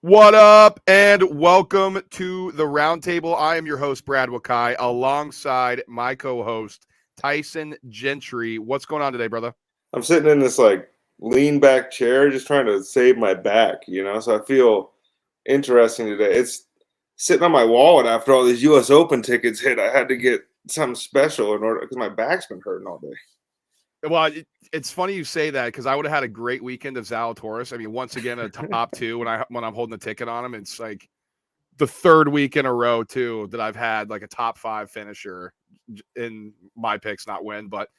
What up, and welcome to the Roundtable. I am your host, Brad Wakai, alongside my co-host, Tyson Gentry. What's going on today, brother? I'm sitting in this lean back chair, just trying to save my back, So I feel interesting today. It's sitting on my wallet after all these U.S. Open tickets hit. I had to get something special in order because my back's been hurting all day. Well, it's funny you say that because I would have had a great weekend of Zalatoris. I mean, once again, a top two when I'm holding the ticket on him. It's like the third week in a row too that I've had like a top five finisher in my picks, not win, but.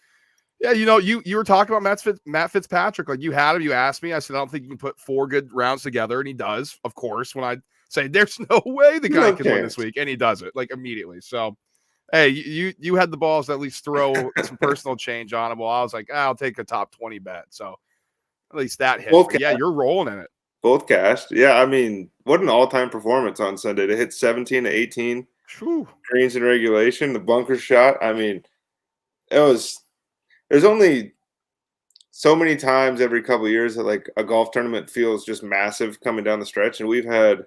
Yeah, you were talking about Matt Fitzpatrick. Like you had him, you asked me. I said, I don't think you can put four good rounds together. And he does, of course, when I say there's no way the guy can win this week. And he does it like immediately. So, hey, you had the balls to at least throw some personal change on him. Well, I was like, I'll take a top 20 bet. So at least that hit. Yeah, you're rolling in it. Both cashed. Yeah, I mean, what an all-time performance on Sunday. To hit 17 to 18 greens in regulation, the bunker shot. I mean, there's only so many times every couple of years that like a golf tournament feels just massive coming down the stretch, and we've had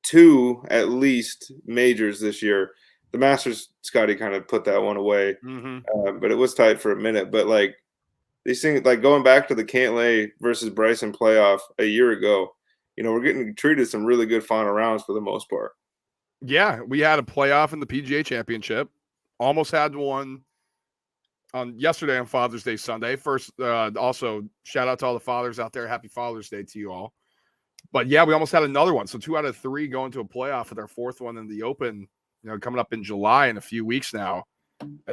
two at least majors this year. The Masters, Scotty kind of put that one away, but it was tight for a minute. But like these things, like going back to the Cantlay versus Bryson playoff a year ago, we're getting treated some really good final rounds for the most part. Yeah, we had a playoff in the PGA Championship. Almost had one on yesterday on Father's Day Sunday. First, also shout out to all the fathers out there. Happy Father's Day to you all. But yeah, we almost had another one. So 2 out of 3 going to a playoff with our fourth one in the Open, coming up in July in a few weeks now.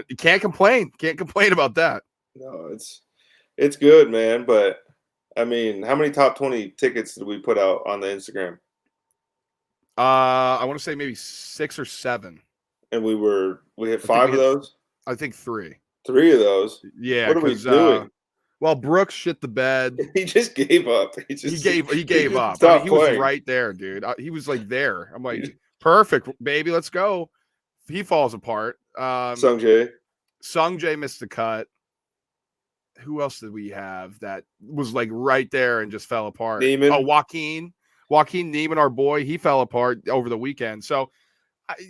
You can't complain. Can't complain about that. No, it's good, man. But I mean, how many top 20 tickets did we put out on the Instagram? I want to say maybe 6 or 7. And we had 5 of those? I think 3. 3 of those? Yeah. What are we doing? Well, Brooks shit the bed. He just gave up. He gave up. I mean, he was right there, dude. He was like there. I'm like, perfect, baby. Let's go. He falls apart. Sung Jae missed the cut. Who else did we have that was like right there and just fell apart? Neiman. Oh, Joaquin Neiman, our boy. He fell apart over the weekend. So,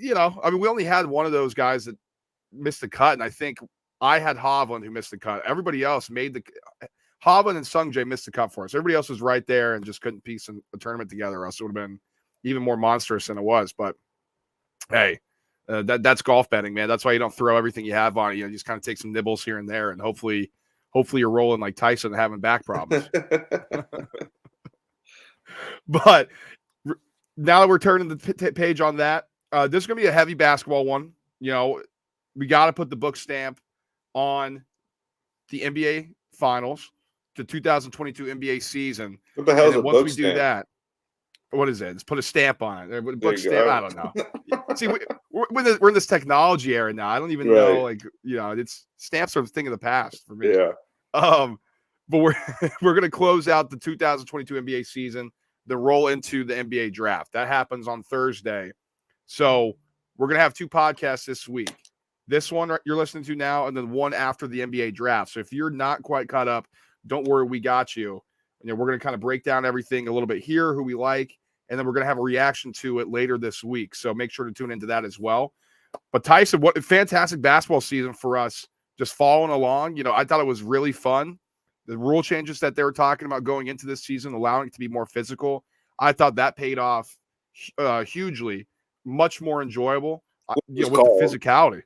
we only had one of those guys that missed the cut, and I think I had Hovland who missed the cut. Everybody else Hovland and Sung Jae missed the cut for us. Everybody else was right there and just couldn't piece a tournament together, or else it would have been even more monstrous than it was. But hey, that's golf betting, man. That's why you don't throw everything you have on it. You just kind of take some nibbles here and there, and hopefully you're rolling like Tyson and having back problems. But now that we're turning the page on that, this is going to be a heavy basketball one. We got to put the book stamp on the NBA Finals, the 2022 NBA season. What the hell is a book stamp? Do that, what is it? Let's put a stamp on it. Book stamp? I don't know. See, we're in this technology era now. I don't even know. It's stamps are a thing of the past for me. Yeah. But we're gonna close out the 2022 NBA season, then roll into the NBA draft. That happens on Thursday. So we're gonna have 2 podcasts this week. This one you're listening to now, and then one after the NBA draft. So if you're not quite caught up, don't worry, we got you. We're going to kind of break down everything a little bit here, who we like, and then we're going to have a reaction to it later this week. So make sure to tune into that as well. But Tyson, what a fantastic basketball season for us, just following along. I thought it was really fun. The rule changes that they were talking about going into this season, allowing it to be more physical, I thought that paid off hugely, much more enjoyable, with the physicality.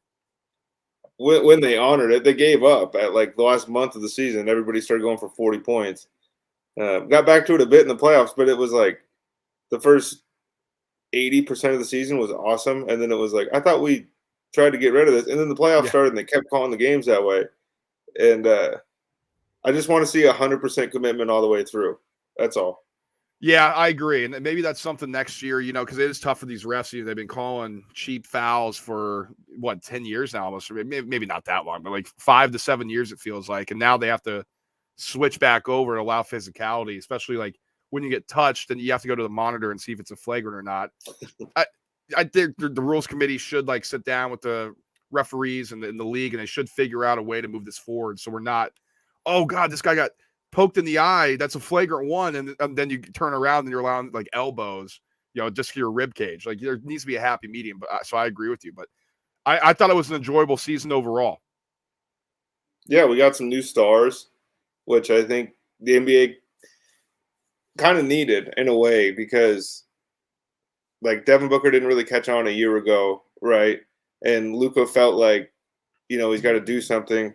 When they honored it, they gave up at like the last month of the season. Everybody started going for 40 points. Got back to it a bit in the playoffs, but it was like the first 80% of the season was awesome. And then it was like, I thought we tried to get rid of this. And then the playoffs started and they kept calling the games that way. And I just want to see 100% commitment all the way through. That's all. Yeah, I agree. And maybe that's something next year, because it is tough for these refs. They've been calling cheap fouls for, 10 years now almost. Maybe not that long, but like 5 to 7 years it feels like. And now they have to switch back over and allow physicality, especially like when you get touched and you have to go to the monitor and see if it's a flagrant or not. I think the rules committee should like sit down with the referees and the league, and they should figure out a way to move this forward. So we're not, oh God, this guy got poked in the eye, that's a flagrant one, and then you turn around and you're allowing like elbows, just for your rib cage. Like there needs to be a happy medium. But so I agree with you. But I thought it was an enjoyable season overall. Yeah, we got some new stars, which I think the NBA kind of needed in a way because like Devin Booker didn't really catch on a year ago, right? And Luka felt like, he's got to do something.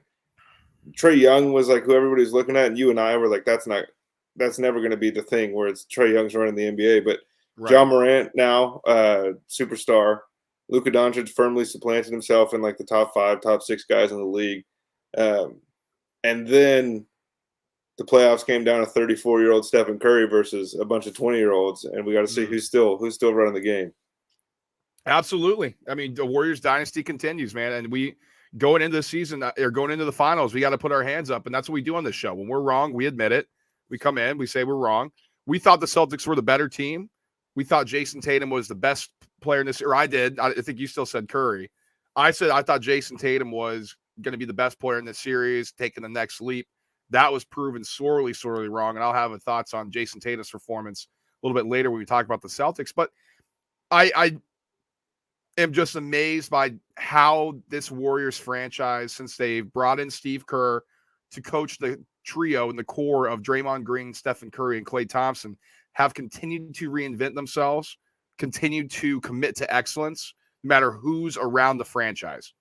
Trae Young was like who everybody's looking at, and you and I were like, that's never going to be the thing where it's Trae Young's running the NBA. But Right. John Morant now, superstar. Luka Doncic firmly supplanted himself in like the top 5, top 6 guys in the league. And then the playoffs came down to 34-year-old Stephen Curry versus a bunch of 20-year-olds, and we got to see who's still running the game. Absolutely. I mean, the Warriors dynasty continues, man, and we going into the season or going into the finals, we got to put our hands up, and that's what we do on this show. When we're wrong, we admit it. We come in, we say we're wrong. We thought the Celtics were the better team. We thought Jason Tatum was the best player in this, or I did. I think you still said Curry. I said I thought Jason Tatum was going to be the best player in this series, taking the next leap. That was proven sorely, sorely wrong, and I'll have thoughts on Jason Tatum's performance a little bit later when we talk about the Celtics. But I am just amazed by how this Warriors franchise, since they've brought in Steve Kerr to coach the trio and the core of Draymond Green, Stephen Curry, and Klay Thompson, have continued to reinvent themselves, continued to commit to excellence, no matter who's around the franchise.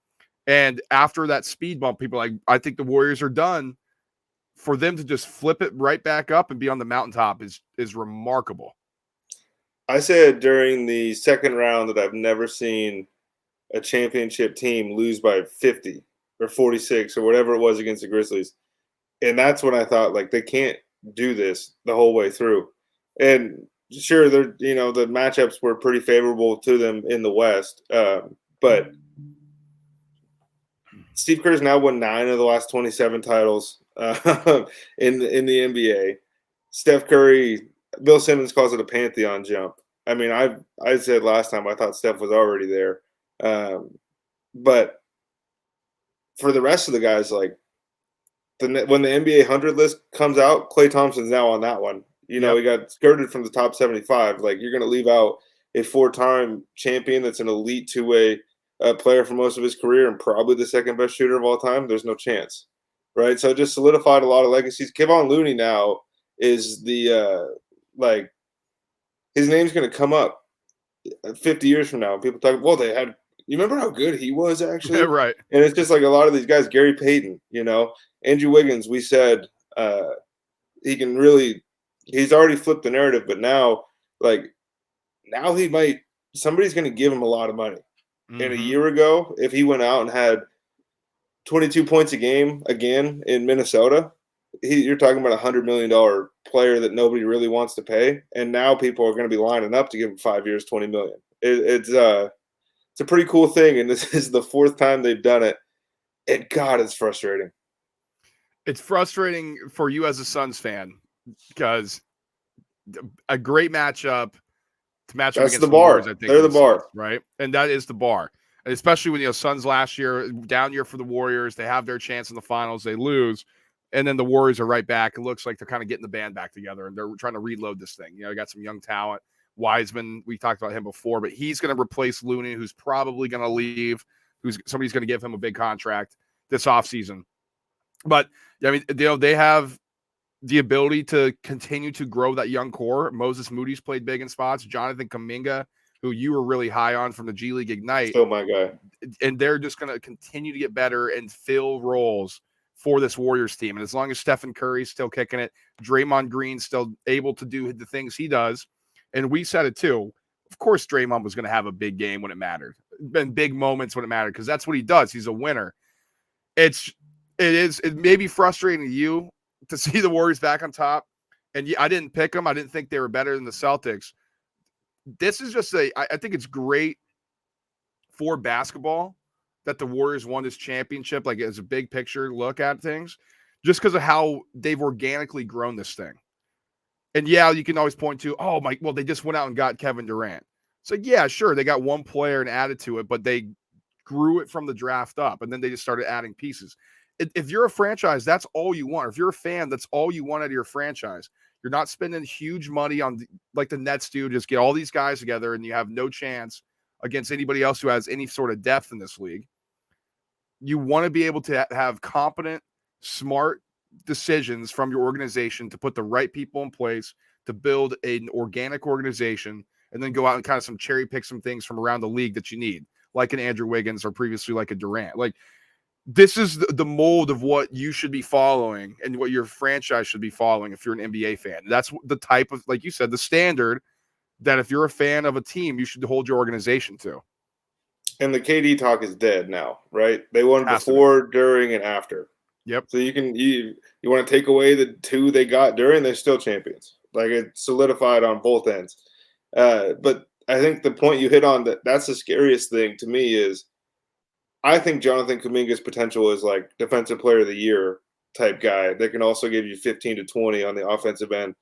And after that speed bump, people are like, I think the Warriors are done. For them to just flip it right back up and be on the mountaintop is remarkable. I said during the second round that I've never seen a championship team lose by 50 or 46 or whatever it was against the Grizzlies. And that's when I thought, like, they can't do this the whole way through. And sure, the matchups were pretty favorable to them in the West. But Steve Kerr's now won 9 of the last 27 titles in the NBA. Steph Curry, Bill Simmons calls it a pantheon jump. I mean, I said last time I thought Steph was already there. But for the rest of the guys, like when the NBA 100 list comes out, Klay Thompson's now on that one. He got skirted from the top 75. Like, you're going to leave out a 4-time champion that's an elite two-way player for most of his career and probably the second best shooter of all time. There's no chance, right? So it just solidified a lot of legacies. Kevon Looney now is the his name's going to come up 50 years from now. People talk, well, you remember how good he was actually? Yeah, right. And it's just like a lot of these guys, Gary Payton, Andrew Wiggins, we said he's already flipped the narrative, but now somebody's going to give him a lot of money. Mm-hmm. And a year ago, if he went out and had 22 points a game again in Minnesota, you're talking about $100 million player that nobody really wants to pay. And now people are going to be lining up to give him 5 years, $20 million. It's a pretty cool thing. And this is the 4th time they've done it. And God, it's frustrating. It's frustrating for you as a Suns fan because a great matchup to match up against the Warriors, I think they're the bar, right? And that is the bar. And especially when Suns last year, down year for the Warriors, they have their chance in the finals, they lose, and then the Warriors are right back. It looks like they're kind of getting the band back together, and they're trying to reload this thing. They got some young talent. Wiseman, we talked about him before, but he's going to replace Looney, who's probably going to leave. Somebody's going to give him a big contract this offseason. But I mean, they have the ability to continue to grow that young core. Moses Moody's played big in spots. Jonathan Kuminga, who you were really high on from the G League Ignite. Still my guy. And they're just going to continue to get better and fill roles for this Warriors team. And as long as Stephen Curry's still kicking it, Draymond Green's still able to do the things he does. And we said it too. Of course, Draymond was going to have a big game when it mattered, and big moments when it mattered, because that's what he does. He's a winner. It may be frustrating to you to see the Warriors back on top. And I didn't pick them. I didn't think they were better than the Celtics. This is just I think it's great for basketball that the Warriors won this championship, like as a big picture look at things, just because of how they've organically grown this thing. And yeah, you can always point to, they just went out and got Kevin Durant. So yeah, sure, they got one player and added to it, but they grew it from the draft up, and then they just started adding pieces. if you're a franchise, that's all you want. If you're a fan, that's all you want out of your franchise. You're not spending huge money on like the Nets do. Just get all these guys together, and you have no chance against anybody else who has any sort of depth in this league. You want to be able to have competent, smart decisions from your organization to put the right people in place to build an organic organization, and then go out and kind of some cherry pick some things from around the league that you need, like an Andrew Wiggins or previously like a Durant. Like, this is the mold of what you should be following and what your franchise should be following if you're an NBA fan. That's the type of, like you said, the standard that if you're a fan of a team, you should hold your organization to. And the KD talk is dead now, right? They won before, during, and after. Yep. So you want to take away the 2 they got during, they're still champions. Like, it's solidified on both ends. But I think the point you hit on, that's the scariest thing to me is, I think Jonathan Kuminga's potential is like defensive player of the year type guy that can also give you 15 to 20 on the offensive end.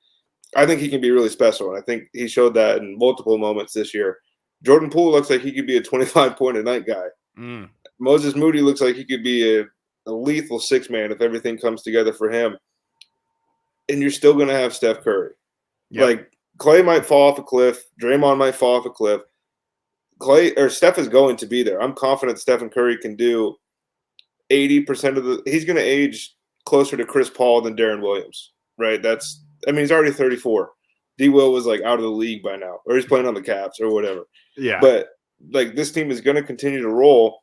I think he can be really special, and I think he showed that in multiple moments this year. Jordan Poole looks like he could be a 25-point-a-night guy. Moses Moody looks like he could be a lethal 6-man if everything comes together for him. And you're still going to have Steph Curry. Yep. Like, Klay might fall off a cliff. Draymond might fall off a cliff. Steph is going to be there. I'm confident Stephen Curry can do 80% of he's going to age closer to Chris Paul than Darren Williams, right? He's already 34. D. Will was like out of the league by now, or he's playing on the Cavs or whatever. Yeah. But like, this team is going to continue to roll.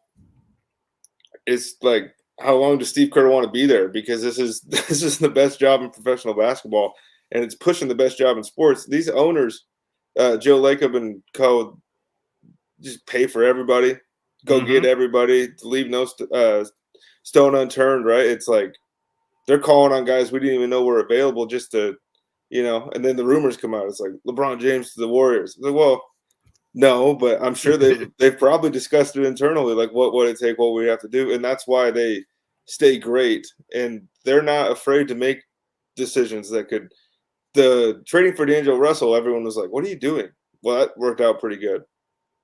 It's like, how long does Steve Kerr want to be there? Because this is the best job in professional basketball, and it's pushing the best job in sports. These owners, Joe Lacob and co., just pay for everybody, go get everybody, leave no stone unturned, right? It's like they're calling on guys we didn't even know were available just to, and then the rumors come out. It's like LeBron James to the Warriors. It's like, well, no, but I'm sure they've probably discussed it internally, like what would it take, what we have to do, and that's why they stay great, and they're not afraid to make decisions that could. The trading for D'Angelo Russell, everyone was like, "What are you doing?" Well, that worked out pretty good.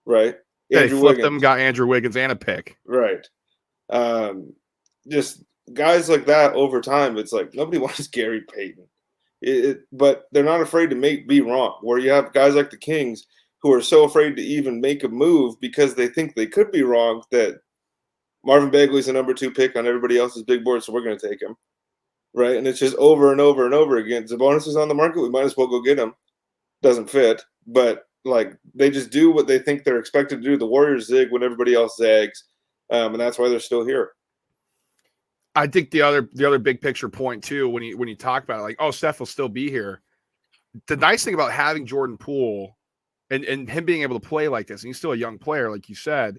Right. They flipped them, got Andrew Wiggins and a pick. Right. Just guys like that over time, it's like nobody wants Gary Payton. But they're not afraid to be wrong. Where you have guys like the Kings who are so afraid to even make a move because they think they could be wrong that Marvin Bagley's the number 2 pick on everybody else's big board, so we're going to take him. Right. And it's just over and over and over again. Sabonis is on the market. We might as well go get him. Doesn't fit. But like, they just do what they think they're expected to do. The Warriors zig when everybody else zags, and that's why they're still here. I think the other big picture point too, when you talk about it, like, oh, Steph will still be here. The nice thing about having Jordan Poole and him being able to play like this, and he's still a young player, like you said,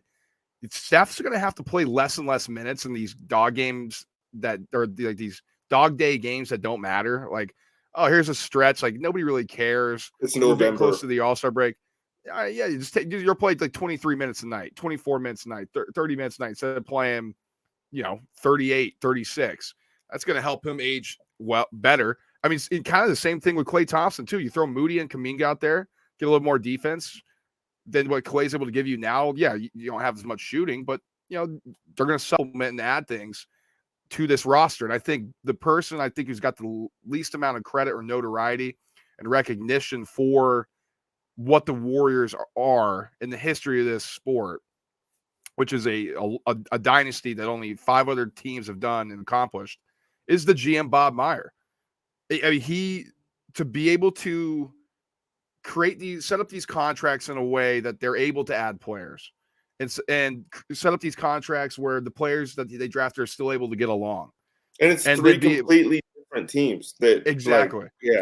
Steph's going to have to play less and less minutes in these dog games that are like these dog day games that don't matter. Like, oh, here's a stretch. Like, nobody really cares. It's November. Close to the All-Star break. Yeah, you just you're playing like 23 minutes a night, 24 minutes a night, 30 minutes a night instead of playing, 38, 36. That's going to help him age better. I mean, it's kind of the same thing with Klay Thompson too. You throw Moody and Kuminga out there, get a little more defense than what Klay's able to give you now. Yeah, you don't have as much shooting, but they're going to supplement and add things to this roster. And I think the person who's got the least amount of credit or notoriety and recognition for what the Warriors are in the history of this sport, which is a dynasty that only 5 other teams have done and accomplished, is the GM Bob Meyer. I mean, to be able to set up these contracts in a way that they're able to add players and set up these contracts where the players that they draft are still able to get along. And it's 3 completely different teams. Exactly. Yeah.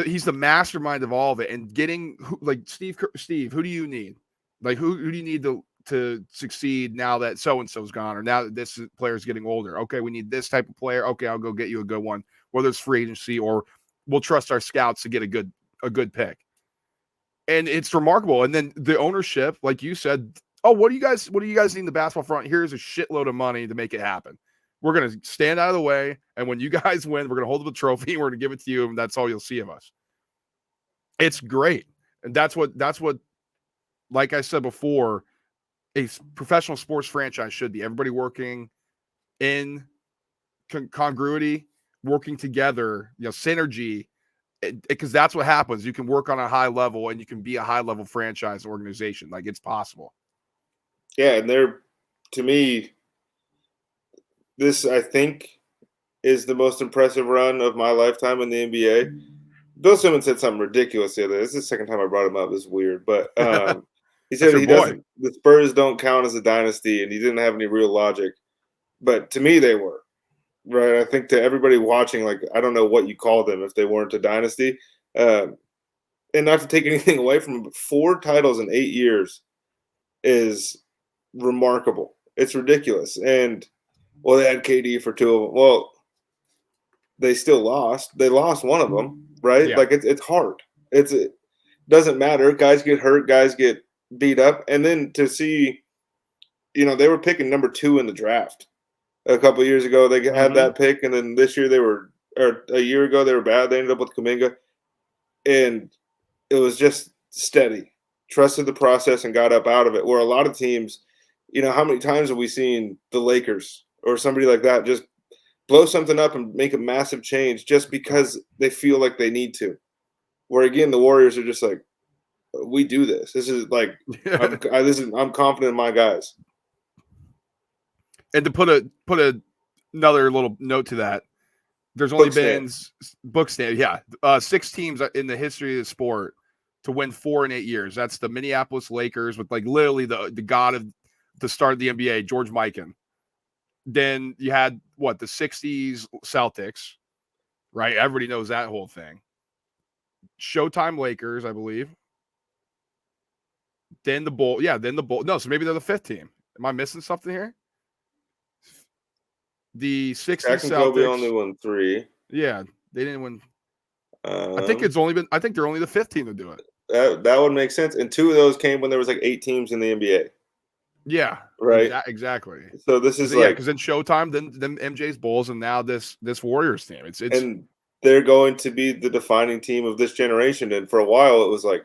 He's the mastermind of all of it. And getting like Steve, who do you need? Like, who do you need to succeed now that so-and-so's gone, or now that this player is getting older? Okay, we need this type of player. Okay, I'll go get you a good one, whether it's free agency or we'll trust our scouts to get a good pick. And it's remarkable. And then the ownership, like you said, oh, what do you guys need in the basketball front? Here's a shitload of money to make it happen. We're going to stand out of the way, and when you guys win, we're going to hold up the trophy, and we're going to give it to you, and that's all you'll see of us. It's great. And that's what, like I said before, a professional sports franchise should be. Everybody working in congruity, working together, synergy, because that's what happens. You can work on a high level and you can be a high level franchise organization. Like, it's possible. Yeah, and to me, this, I think, is the most impressive run of my lifetime in the NBA. Bill Simmons said something ridiculous the other day. This is the second time I brought him up. It's weird, but he said the Spurs don't count as a dynasty, and he didn't have any real logic. But to me, they were. Right, I think to everybody watching, like, I don't know what you call them if they weren't a dynasty, and not to take anything away from them, but 4 titles in 8 years is remarkable. It's ridiculous, and well, they had KD for 2 of them. Well, they still lost. They lost one of them, right? Yeah. Like it's hard. It doesn't matter. Guys get hurt. Guys get beat up, and then to see, they were picking number 2 in the draft. A couple of years ago, they had that pick, and then this year or a year ago, they were bad. They ended up with Kuminga, and it was just steady, trusted the process, and got up out of it. Where a lot of teams, how many times have we seen the Lakers or somebody like that just blow something up and make a massive change just because they feel like they need to? Where again, the Warriors are just like, we do this. This is like, I'm confident in my guys. And to put another little note to that, there's only been 6 teams in the history of the sport to win 4 in 8 years. That's the Minneapolis Lakers with, like, literally the god of the start of the NBA, George Mikan. Then you had the 60s Celtics, right? Everybody knows that whole thing. Showtime Lakers, I believe. Then the Bull. Yeah, then the Bull. No, so maybe they're the 5th team. Am I missing something here? The 60s Celtics. Kobe only won 3. Yeah, they didn't win. I think they're only the 5th team to do it. That would make sense. And 2 of those came when there was like 8 teams in the NBA. Yeah, right. Exactly. So this is because then Showtime, then MJ's Bulls, and now this Warriors team. It's and they're going to be the defining team of this generation. And for a while, it was like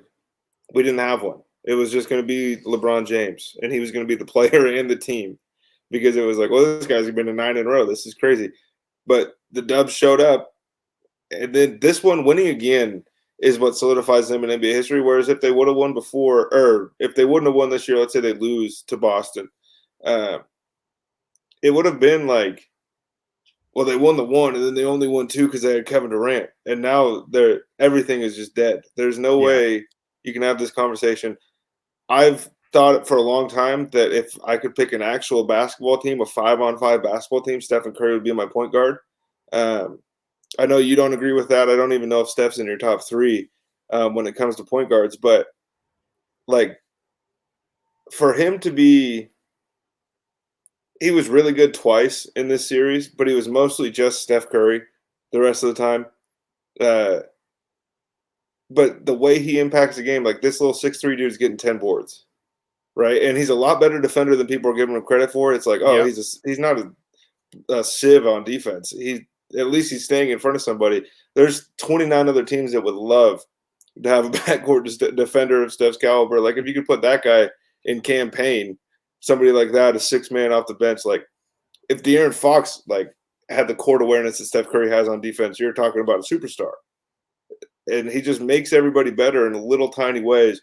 we didn't have one. It was just going to be LeBron James, and he was going to be the player and the team. Because it was like, well, this guy's been to 9 in a row. This is crazy. But the Dubs showed up. And then this one winning again is what solidifies them in NBA history. Whereas if they would have won before, or if they wouldn't have won this year, let's say they lose to Boston, it would have been like, well, they won the 1 and then they only won 2 because they had Kevin Durant. And now everything is just dead. There's no way you can have this conversation. I've thought for a long time that if I could pick an actual basketball team, a 5-on-5 basketball team, Steph Curry would be my point guard. I know you don't agree with that. I don't even know if Steph's in your top 3 when it comes to point guards. But, like, for him to be – he was really good twice in this series, but he was mostly just Steph Curry the rest of the time. But the way he impacts the game, like this little 6'3" dude's getting 10 boards. Right, and he's a lot better defender than people are giving him credit for. It's like, he's not a sieve on defense. At least he's staying in front of somebody. There's 29 other teams that would love to have a backcourt defender of Steph's caliber. Like if you could put that guy in campaign, somebody like that, a 6-man off the bench. Like if De'Aaron Fox had the court awareness that Steph Curry has on defense, you're talking about a superstar. And he just makes everybody better in little tiny ways.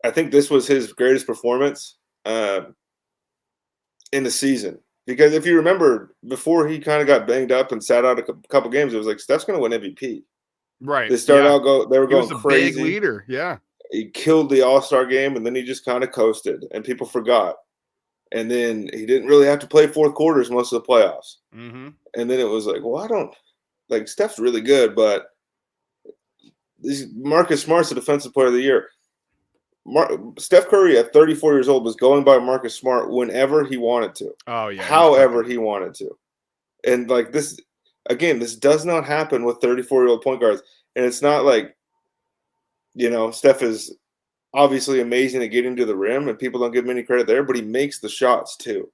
I think this was his greatest performance in the season. Because if you remember, before he kind of got banged up and sat out a couple games, it was like, Steph's going to win MVP. Right. They started out they were going crazy. Big leader, yeah. He killed the All-Star game, and then he just kind of coasted, and people forgot. And then he didn't really have to play 4th quarters most of the playoffs. Mm-hmm. And then it was like, well, Steph's really good, but Marcus Smart's the defensive player of the year. Steph Curry at 34 years old was going by Marcus Smart whenever he wanted to. Oh, yeah. However he wanted to. And this does not happen with 34-year-old point guards. And it's not like, Steph is obviously amazing at getting to the rim and people don't give him any credit there, but he makes the shots too.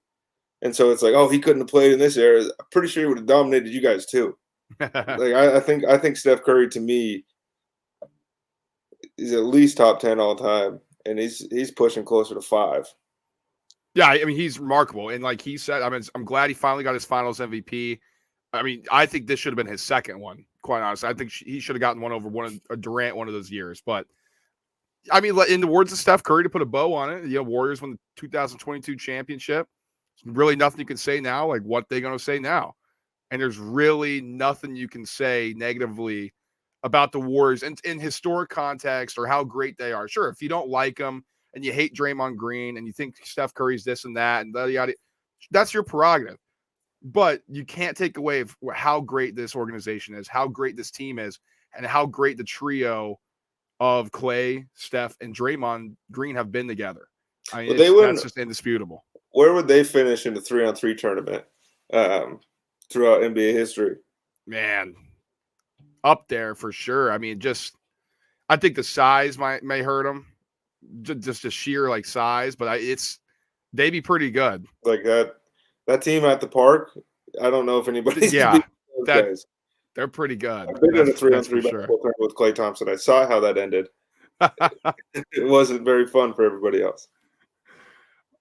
And so it's like, oh, he couldn't have played in this era. I'm pretty sure he would have dominated you guys too. I think Steph Curry, to me, he's at least top 10 all time, and he's pushing closer to 5. Yeah, I mean, he's remarkable. And like he said, I mean, I'm glad he finally got his finals MVP. I mean, I think this should have been his second one, quite honestly. I think he should have gotten one over Durant one of those years. But I mean, in the words of Steph Curry, to put a bow on it, Warriors won the 2022 championship. There's really nothing you can say now. Like, what they going to say now? And there's really nothing you can say negatively about the Warriors in historic context or how great they are. Sure, if you don't like them and you hate Draymond Green and you think Steph Curry's this and that and yada, that's your prerogative. But you can't take away how great this organization is, how great this team is, and how great the trio of Klay, Steph, and Draymond Green have been together. I mean, that's just indisputable. Where would they finish in the 3-on-3 tournament throughout NBA history? Man, up there for sure. I mean, I think the size may hurt them, just the sheer like size, but they'd be pretty good. Like that team at the park. I don't know if anybody's guys. They're pretty good. I've been in a 3-on-3 basketball tournament with Klay Thompson. I saw how that ended. It wasn't very fun for everybody else.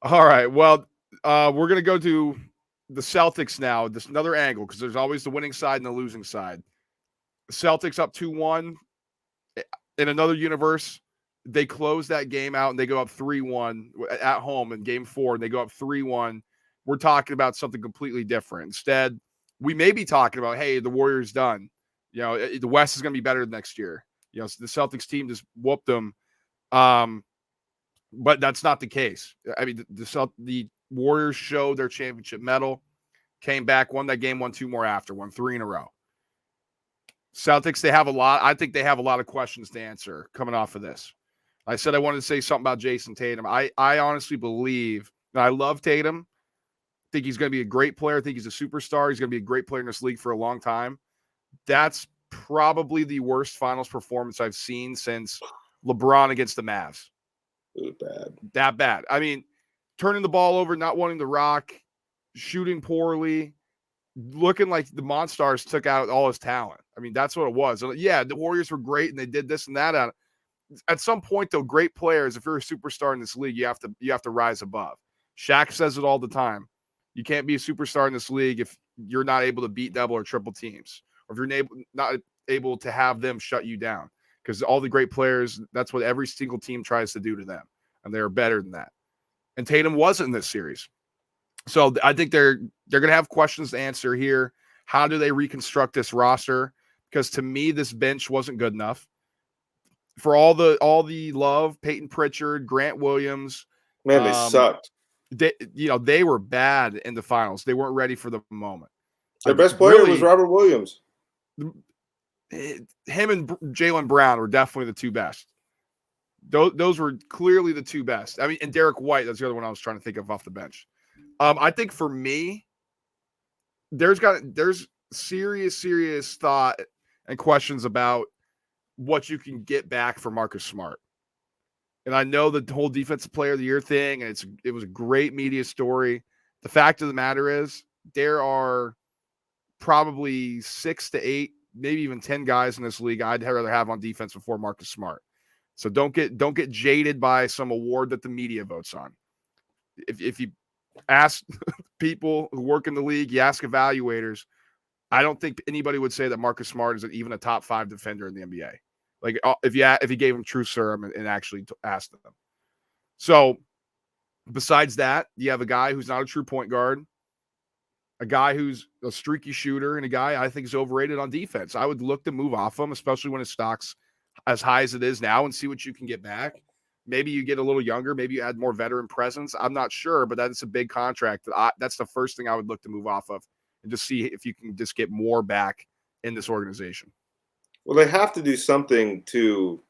All right. Well, we're going to go to the Celtics now. This another angle because there's always the winning side and the losing side. The Celtics up 2-1. In another universe, they close that game out and they go up 3-1 at home in game 4, and they go up 3-1. We're talking about something completely different. Instead, we may be talking about, hey, the Warriors done. The West is going to be better next year. The Celtics team just whooped them. But that's not the case. I mean, the Warriors showed their championship medal, came back, won that game, won 2 more after, won 3 in a row. Celtics, I think they have a lot of questions to answer coming off of this. I said I wanted to say something about Jason Tatum. I honestly believe, and I love Tatum. I think he's going to be a great player. I think he's a superstar. He's going to be a great player in this league for a long time. That's probably the worst finals performance I've seen since LeBron against the Mavs. It was bad. That bad. I mean, turning the ball over, not wanting to rock, shooting poorly, looking like the Monstars took out all his talent. I mean, that's what it was. Yeah, the Warriors were great and they did this and that. At some point, though, great players, if you're a superstar in this league, you have to rise above. Shaq says it all the time. You can't be a superstar in this league if you're not able to beat double or triple teams, or if you're not able to have them shut you down. Because all the great players, that's what every single team tries to do to them, and they're better than that. And Tatum wasn't in this series. So I think they're going to have questions to answer here. How do they reconstruct this roster? Because to me, this bench wasn't good enough. For all the love, Peyton Pritchard, Grant Williams. Man, they sucked. They were bad in the finals. They weren't ready for the moment. Their best player was Robert Williams. Him and Jaylen Brown were definitely the two best. Those were clearly the two best. I mean, and Derek White, that's the other one I was trying to think of off the bench. I think for me, there's serious thought and questions about what you can get back for Marcus Smart. And I know the whole defensive player of the year thing, and it was a great media story. The fact of the matter is there are probably 6 to 8, maybe even 10 guys in this league I'd rather have on defense before Marcus Smart. So don't get jaded by some award that the media votes on. If you ask people who work in the league, you ask evaluators, I don't think anybody would say that Marcus Smart is even a top 5 defender in the NBA. Like if you gave him true serum and actually asked them. So besides that, you have a guy who's not a true point guard, a guy who's a streaky shooter, and a guy I think is overrated on defense. I would look to move off him, especially when his stock's as high as it is now, and see what you can get back. Maybe you get a little younger. Maybe you add more veteran presence. I'm not sure, but that's a big contract. That's the first thing I would look to move off of and just see if you can just get more back in this organization. Well, they have to do something to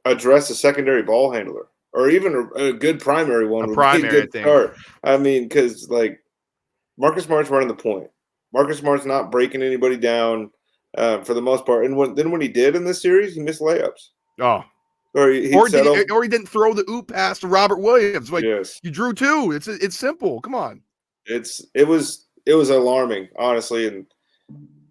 address a secondary ball handler, or even a good primary one. A primary thing. Start. I mean, because like Marcus Smart's running the point. Marcus Smart's not breaking anybody down for the most part. And when he did in this series, he missed layups. Oh. Or he didn't throw the oop pass to Robert Williams. Like, yes. You drew 2. It's simple. Come on. It was alarming, honestly. And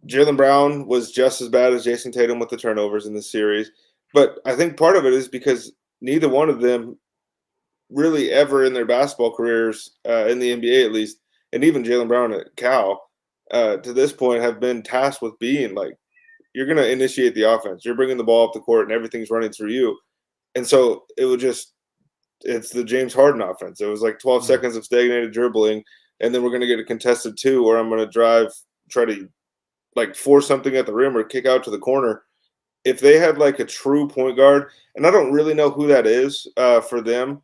Jaylen Brown was just as bad as Jason Tatum with the turnovers in this series. But I think part of it is because neither one of them really ever in their basketball careers, in the NBA at least, and even Jaylen Brown at Cal, to this point, have been tasked with being like, you're going to initiate the offense. You're bringing the ball up the court, and everything's running through you. And so it's the James Harden offense. It was like 12 seconds of stagnated dribbling, and then we're going to get a contested 2 where I'm going to try to like force something at the rim or kick out to the corner. If they had like a true point guard, and I don't really know who that is for them.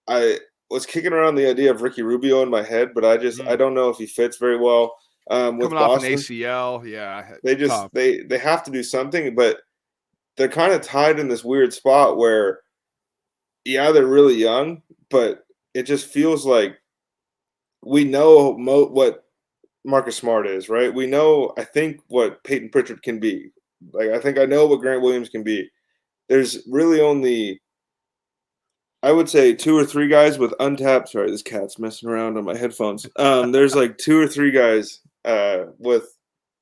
I was kicking around the idea of Ricky Rubio in my head, but I don't know if he fits very well with Coming off an Boston. ACL, yeah, They tough. they have to do something, but they're kind of tied in this weird spot where, yeah, they're really young, but it just feels like we know what Marcus Smart is, right? We know, I think, what Peyton Pritchard can be. Like, I think I know what Grant Williams can be. There's really only, I would say, 2 or 3 guys with untapped. Sorry, this cat's messing around on my headphones. There's like 2 or 3 guys with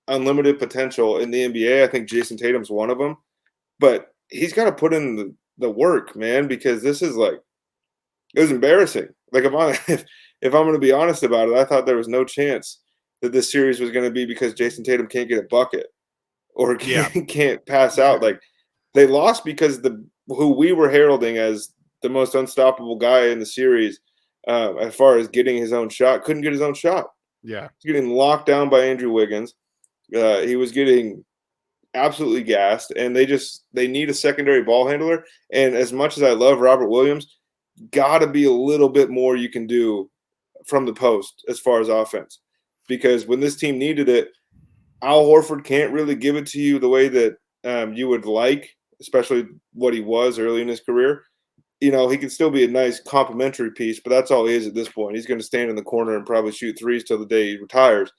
unlimited potential in the NBA. I think Jason Tatum's one of them, but he's got to put in the work, man, because this is like, it was embarrassing. Like, if I'm going to be honest about it, I thought there was no chance that this series was going to be because Jason Tatum can't get a bucket or can't pass out. Like, they lost because who we were heralding as the most unstoppable guy in the series, as far as getting his own shot, couldn't get his own shot. Yeah, He's getting locked down by Andrew Wiggins. He was getting absolutely gassed, and they need a secondary ball handler. And as much as I love Robert Williams, got to be a little bit more you can do from the post as far as offense, because when this team needed it, Al Horford can't really give it to you the way that you would like, especially what he was early in his career. You know, he can still be a nice complimentary piece, but that's all he is at this point. He's going to stand in the corner and probably shoot threes till the day he retires.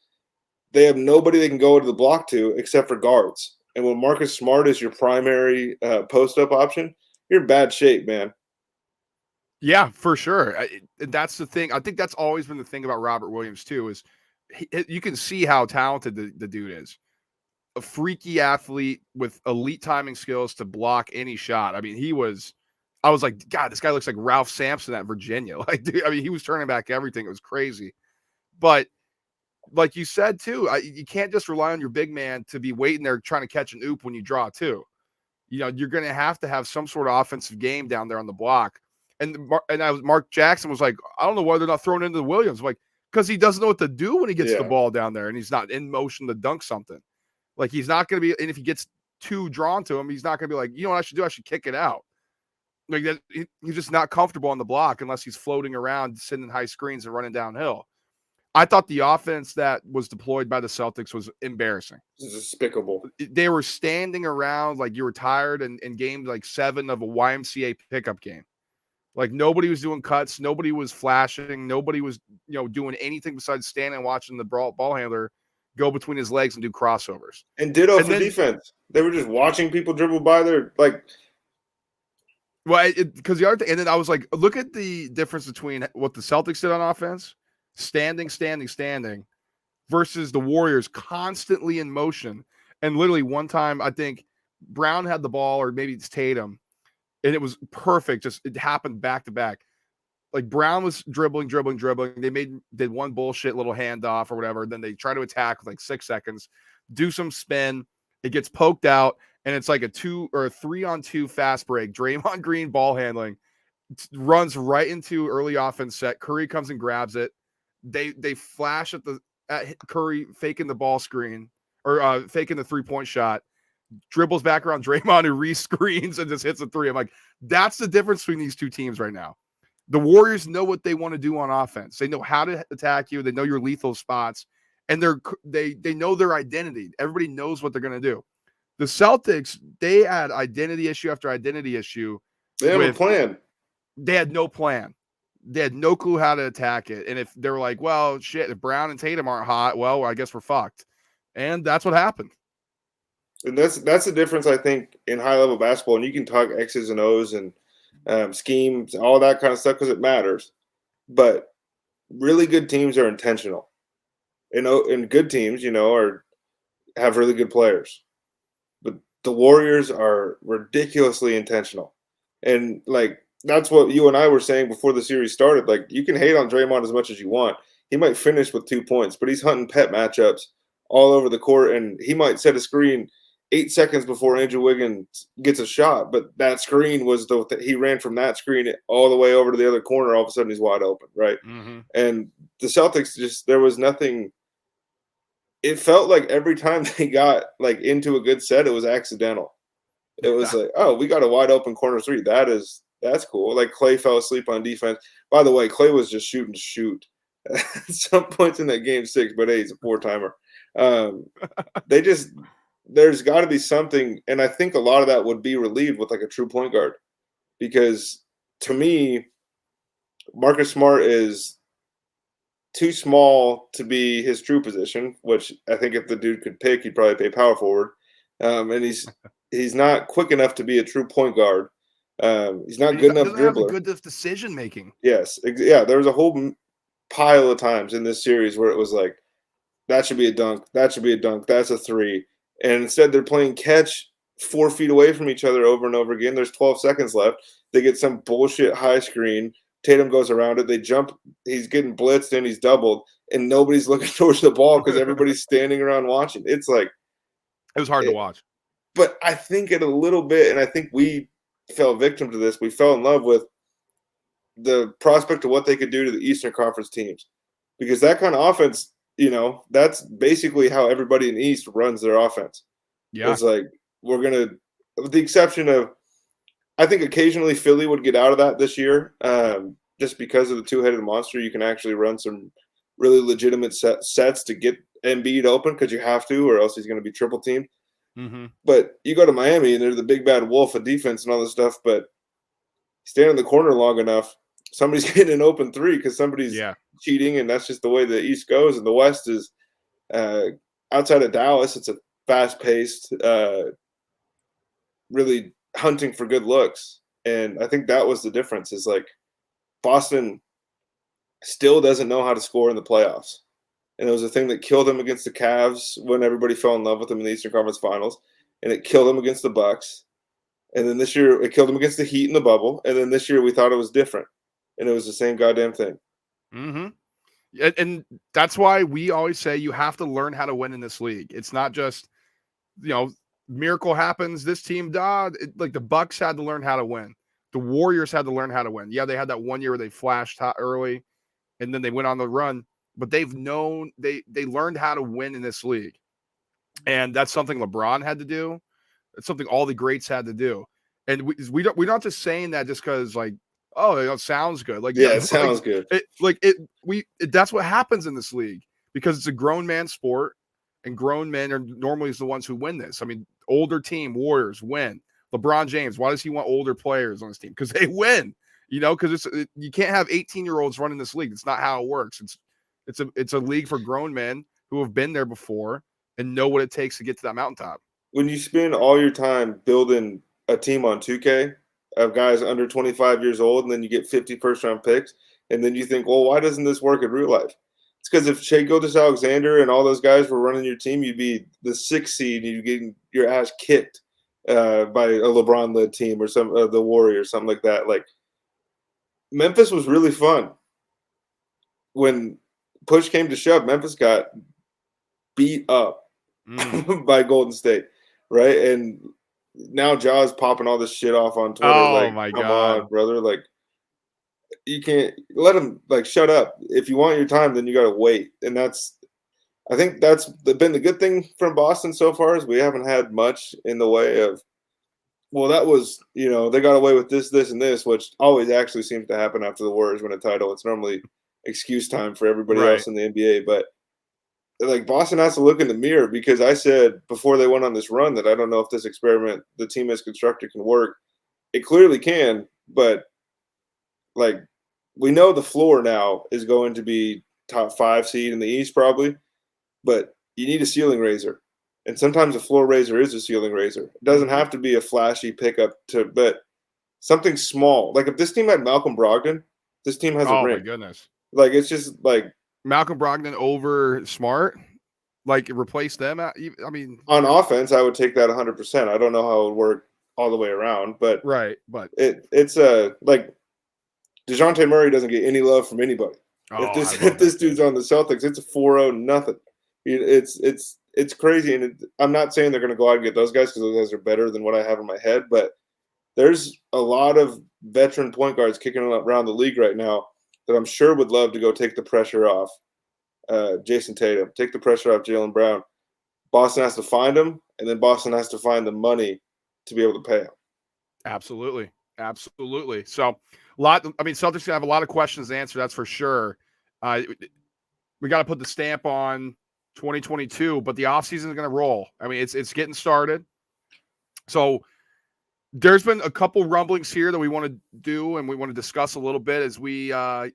They have nobody they can go to the block to except for guards. And when Marcus Smart is your primary post-up option, you're in bad shape, man. yeah, for sure. That's the thing. I think that's always been the thing about Robert Williams too. Is you can see how talented the dude is. A freaky athlete with elite timing skills to block any shot. I mean, I was like, God, this guy looks like Ralph Sampson at Virginia. Like, dude, I mean, he was turning back everything. It was crazy. But like you said too, you can't just rely on your big man to be waiting there trying to catch an oop when you draw two. You know, you're going to have some sort of offensive game down there on the block. And Mark Jackson was like, I don't know why they're not throwing into Williams. I'm like, because he doesn't know what to do when he gets the ball down there and he's not in motion to dunk something. Like, he's not going to be, and if he gets too drawn to him, he's not going to be like, you know what I should do? I should kick it out. Like, that, he's just not comfortable on the block unless he's floating around, sitting in high screens and running downhill. I thought the offense that was deployed by the Celtics was embarrassing. This is despicable. They were standing around like you were tired in game like 7 of a YMCA pickup game. Like, nobody was doing cuts. Nobody was flashing. Nobody was, doing anything besides standing and watching the ball handler go between his legs and do crossovers. And ditto for defense. They were just watching people dribble by their, like. Well, because the other thing, and then I was like, look at the difference between what the Celtics did on offense, standing, versus the Warriors constantly in motion. And literally one time, I think Brown had the ball, or maybe it's Tatum, and it was perfect. Just, it happened back to back. Like, Brown was dribbling. They did one bullshit little handoff or whatever. Then they try to attack with like 6 seconds, do some spin. It gets poked out, and it's like a 2 or a 3-on-2 fast break. Draymond Green ball handling, runs right into early offense set. Curry comes and grabs it. They flash at Curry faking the ball screen, or faking the 3-point shot. Dribbles back around Draymond, who re-screens and just hits a 3. I'm like, that's the difference between these two teams right now. The Warriors know what they want to do on offense. They know how to attack you. They know your lethal spots, and they know their identity. Everybody knows what they're going to do. The Celtics, they had identity issue after identity issue. They have a plan. They had no plan. They had no clue how to attack it. And if they were like, well, shit, if Brown and Tatum aren't hot, well, I guess we're fucked. And that's what happened. And that's the difference, I think, in high-level basketball. And you can talk X's and O's and schemes, all that kind of stuff, because it matters. But really good teams are intentional. And good teams, have really good players. But the Warriors are ridiculously intentional. And, like, that's what you and I were saying before the series started. Like, you can hate on Draymond as much as you want. He might finish with 2 points, but he's hunting pet matchups all over the court, and he might set a screen 8 seconds before Andrew Wiggins gets a shot. But that screen was he ran from that screen all the way over to the other corner. All of a sudden, he's wide open, right? Mm-hmm. And the Celtics there was nothing. It felt like every time they got like into a good set, it was accidental. It was like, oh, we got a wide open corner three. That's cool. Like Klay fell asleep on defense. By the way, Klay was just shooting to shoot at some points in that game 6, but hey, he's a 4-timer. There's got to be something, and I think a lot of that would be relieved with like a true point guard, because to me, Marcus Smart is too small to be his true position, which I think if the dude could pick, he'd probably play power forward. And he's not quick enough to be a true point guard. He's not good enough dribbler. Have good decision making. Yes, yeah. There was a whole pile of times in this series where it was like, that should be a dunk, that should be a dunk, that's a three, and instead they're playing catch 4 feet away from each other over and over again. There's 12 seconds left. They get some bullshit high screen. Tatum goes around it. They jump. He's getting blitzed and he's doubled, and nobody's looking towards the ball because everybody's standing around watching. It's like, it was hard to watch. But I think it a little bit, and I think we fell victim to this. We fell in love with the prospect of what they could do to the Eastern Conference teams, because that kind of offense, that's basically how everybody in the East runs their offense. Yeah, it's like, we're gonna, with the exception of, I think occasionally Philly would get out of that this year, just because of the two-headed monster. You can actually run some really legitimate sets to get Embiid open, because you have to, or else he's going to be triple teamed. Mm-hmm. But you go to Miami and they're the big bad wolf of defense and all this stuff, but stand in the corner long enough, somebody's getting an open three because somebody's cheating, and that's just the way the East goes. And the West is, outside of Dallas, it's a fast-paced, really hunting for good looks. And I think that was the difference, is like Boston still doesn't know how to score in the playoffs. And it was a thing that killed them against the Cavs when everybody fell in love with them in the Eastern Conference Finals. And it killed them against the Bucks. And then this year, it killed them against the Heat in the bubble. And then this year, we thought it was different. And it was the same goddamn thing. Mm-hmm. And that's why we always say you have to learn how to win in this league. It's not just, miracle happens. This team, like the Bucks had to learn how to win. The Warriors had to learn how to win. Yeah, they had that 1 year where they flashed hot early, and then they went on the run. But they've known they learned how to win in this league, and that's something LeBron had to do. It's something all the greats had to do. And we're not just saying that just because like, oh, it sounds good. Like, yeah, it sounds good. That's what happens in this league, because it's a grown man sport, and grown men are normally the ones who win this. I mean, older team, Warriors win. LeBron James, why does he want older players on his team? Because they win, because you can't have 18-year-olds running this league. It's not how it works. It's a league for grown men who have been there before and know what it takes to get to that mountaintop. When you spend all your time building a team on 2K of guys under 25 years old, and then you get 50 first-round picks, and then you think, well, why doesn't this work in real life? It's because if Shai Gilgeous-Alexander and all those guys were running your team, you'd be the 6th seed, and you'd get your ass kicked by a LeBron-led team or some the Warriors, something like that. Like, Memphis was really fun. When push came to shove, Memphis got beat up by Golden State, right? And now Ja's popping all this shit off on Twitter. Oh, like, my come God. on, brother. Like, you can't let him, like, shut up. If you want your time, then you got to wait. And I think that's been the good thing from Boston so far, is we haven't had much in the way of, well, that was, they got away with this, this, and this, which always actually seems to happen after the Warriors win a title. It's normally excuse time for everybody else in the NBA. But, like, Boston has to look in the mirror, because I said before they went on this run that I don't know if this experiment the team has constructed can work. It clearly can, but, like, we know the floor now is going to be top 5 seed in the East probably, but you need a ceiling raiser. And sometimes a floor raiser is a ceiling raiser. It doesn't have to be a flashy pickup, but something small. Like, if this team had Malcolm Brogdon, this team has a ring. Oh, my goodness. Like, it's just like Malcolm Brogdon over Smart, like, replace them. I mean, on offense, I would take that 100%. I don't know how it would work all the way around, but Right. But it's like DeJounte Murray doesn't get any love from anybody. If I this love if this that dude's kid. on the Celtics, it's a 4-0 nothing. It's crazy, and I'm not saying they're going to go out and get those guys because those guys are better than what I have in my head, but there's a lot of veteran point guards kicking around the league right now that I'm sure would love to go take the pressure off Jason Tatum, take the pressure off Jaylen Brown. Boston has to find him, and then Boston has to find the money to be able to pay him. Absolutely. Absolutely. So, Celtics have a lot of questions to answer, that's for sure. We got to put the stamp on 2022, but the offseason is going to roll. I mean, it's getting started. So, there's been a couple rumblings here that we want to do and we want to discuss a little bit as we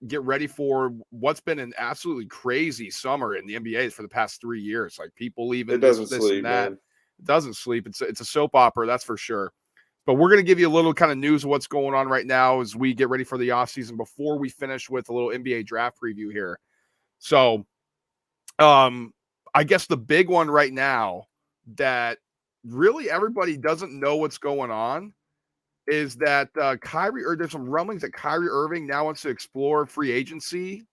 get ready for what's been an absolutely crazy summer in the NBA for the past 3 years. Like people leaving It doesn't this sleep, and that. man. It doesn't sleep. It's a soap opera, that's for sure. But we're going to give you a little kind of news of what's going on right now as we get ready for the offseason before we finish with a little NBA draft preview here. So, I guess the big one right now that really everybody doesn't know what's going on is that there's some rumblings that Kyrie Irving now wants to explore free agency.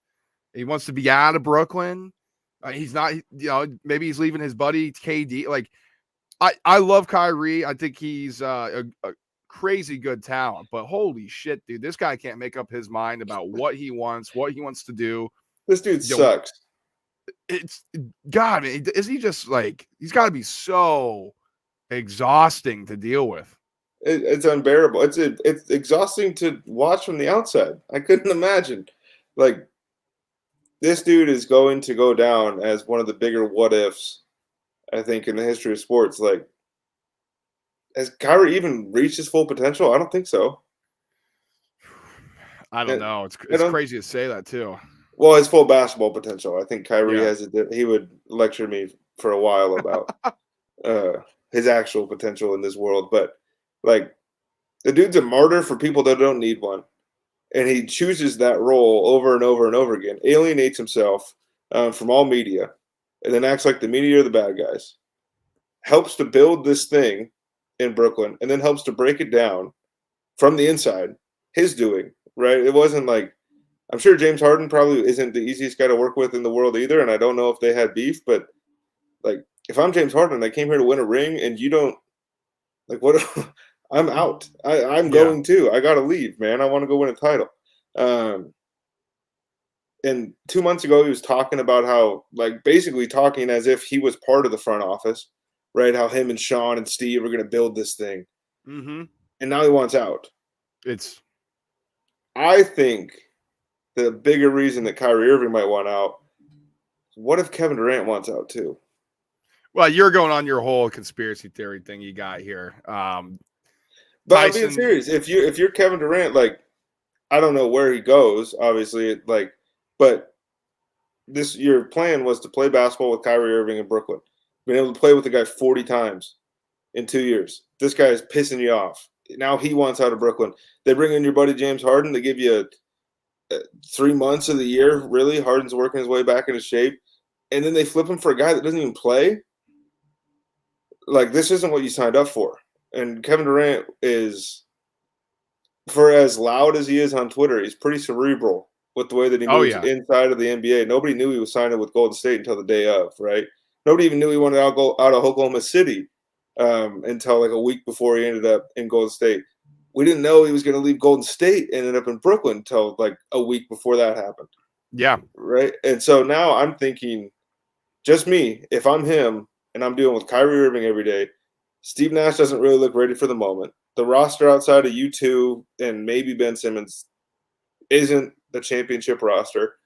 He wants to be out of Brooklyn. He's not, maybe he's leaving his buddy KD. Like, I love Kyrie. I think he's a crazy good talent, but holy shit, dude, this guy can't make up his mind about what he wants to do. This dude You know, sucks. it's God, man, is he just like he's got to be so exhausting to deal with? It's unbearable. It's exhausting to watch from the outside. I couldn't imagine. Like this dude is going to go down as one of the bigger what ifs, I think, in the history of sports. Like, has Kyrie even reached his full potential? I don't think so. I don't And know. I It's don't. crazy to say that too. Well, his full basketball potential. I think Kyrie Yeah. has. He would lecture me for a while about his actual potential in this world, but like the dude's a martyr for people that don't need one. And he chooses that role over and over and over again, alienates himself from all media, and then acts like the media are the bad guys. Helps to build this thing in Brooklyn, and then helps to break it down from the inside. His doing, right? It wasn't like I'm sure James Harden probably isn't the easiest guy to work with in the world either, and I don't know if they had beef, but like if I'm James Harden, I came here to win a ring, and you don't like what? I'm out. I'm Yeah. going too. I gotta leave, man. I want to go win a title. Um, and 2 months ago, he was talking about how, like, basically talking as if he was part of the front office, right? How him and Sean and Steve are going to build this thing. Mm-hmm. And now he wants out. It's I think the bigger reason that Kyrie Irving might want out, what if Kevin Durant wants out too? well, you're going on your whole conspiracy theory thing you got here. But I'm being Tyson, serious. If you're Kevin Durant, like, I don't know where he goes, obviously, like, but this your plan was to play basketball with Kyrie Irving in Brooklyn. Been able to play with the guy 40 times in 2 years. This guy is pissing you off. Now he wants out of Brooklyn. They bring in your buddy James Harden. They give you 3 months of the year. Really, Harden's working his way back into shape, and then they flip him for a guy that doesn't even play. Like this isn't what you signed up for. And Kevin Durant is, for as loud as he is on Twitter, he's pretty cerebral with the way that he oh moves yeah, inside of the NBA. Nobody knew he was signing with Golden State until the day of, right? Nobody even knew he wanted to go out of Oklahoma City until like a week before he ended up in Golden State. We didn't know he was going to leave Golden State and ended up in Brooklyn until like a week before that happened, yeah, right? And so now I'm thinking, just me, if I'm him and I'm dealing with Kyrie Irving every day, Steve Nash doesn't really look ready for the moment. The roster outside of U2 and maybe Ben Simmons isn't the championship roster.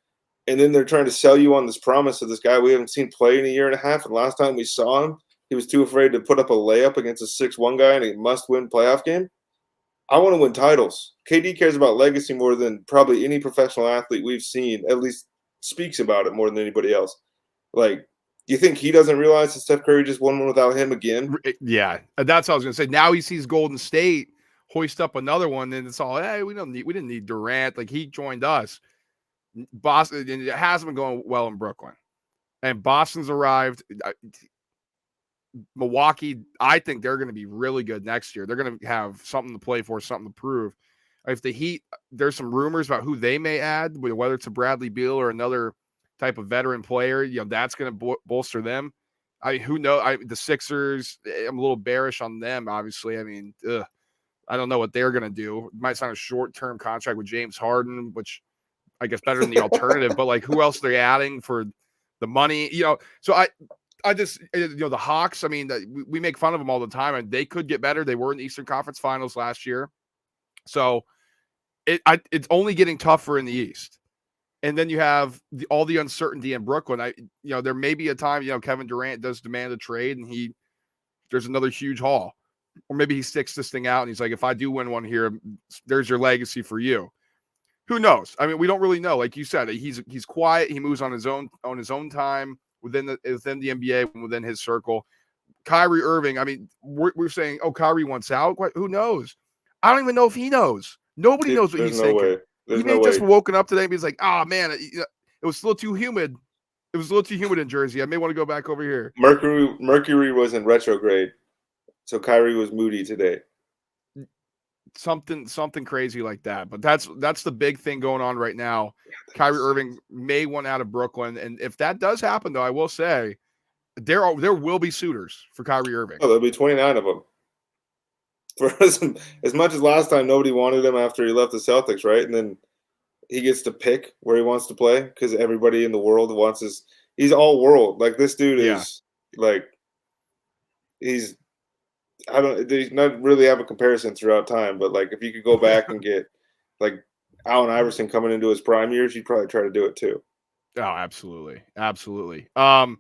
And then they're trying to sell you on this promise of this guy we haven't seen play in a year and a half. And last time we saw him, he was too afraid to put up a layup against a 6'1" guy in a must-win playoff game. I want to win titles. KD cares about legacy more than probably any professional athlete we've seen, at least speaks about it more than anybody else. Like, do you think he doesn't realize that Steph Curry just won one without him again? yeah. That's what I was gonna say. Now he sees Golden State hoist up another one, and it's all, hey, we didn't need Durant. Like he joined us. Boston, and it hasn't been going well in Brooklyn, and Boston's arrived. Milwaukee, I think they're going to be really good next year. They're going to have something to play for, something to prove. If the Heat, there's some rumors about who they may add, whether it's a Bradley Beal or another type of veteran player. That's going to bolster them. Who knows? The Sixers, I'm a little bearish on them. Obviously, I don't know what they're going to do. It might sign a short-term contract with James Harden, which I guess better than the alternative. But like, who else are they adding for the money? So I just, the Hawks, we make fun of them all the time, and they could get better. They were in the Eastern Conference Finals last year. So it's only getting tougher in the East. And then you have all the uncertainty in Brooklyn. There may be a time, Kevin Durant does demand a trade and there's another huge haul. Or maybe he sticks this thing out and he's like, if I do win one here, there's your legacy for you. Who knows? We don't really know. Like you said, he's quiet. He moves on his own time within the NBA, within his circle. Kyrie Irving, we're saying, oh, Kyrie wants out. Who knows? I don't even know if he knows. Nobody knows what he's thinking. He may have just woken up today and he's like, oh, man, it was a little too humid. It was a little too humid in Jersey. I may want to go back over here. Mercury was in retrograde, so Kyrie was moody today. Something crazy like that. But that's the big thing going on right now. Kyrie Irving may want out of Brooklyn. And if that does happen, though, I will say there will be suitors for Kyrie Irving. Oh, there'll be 29 of them. For as much as last time, nobody wanted him after he left the Celtics, right? And then he gets to pick where he wants to play because everybody in the world wants his. He's all world. Like this dude is like he's. They not really have a comparison throughout time, but like if you could go back and get like Allen Iverson coming into his prime years, you'd probably try to do it too. Oh, absolutely. Other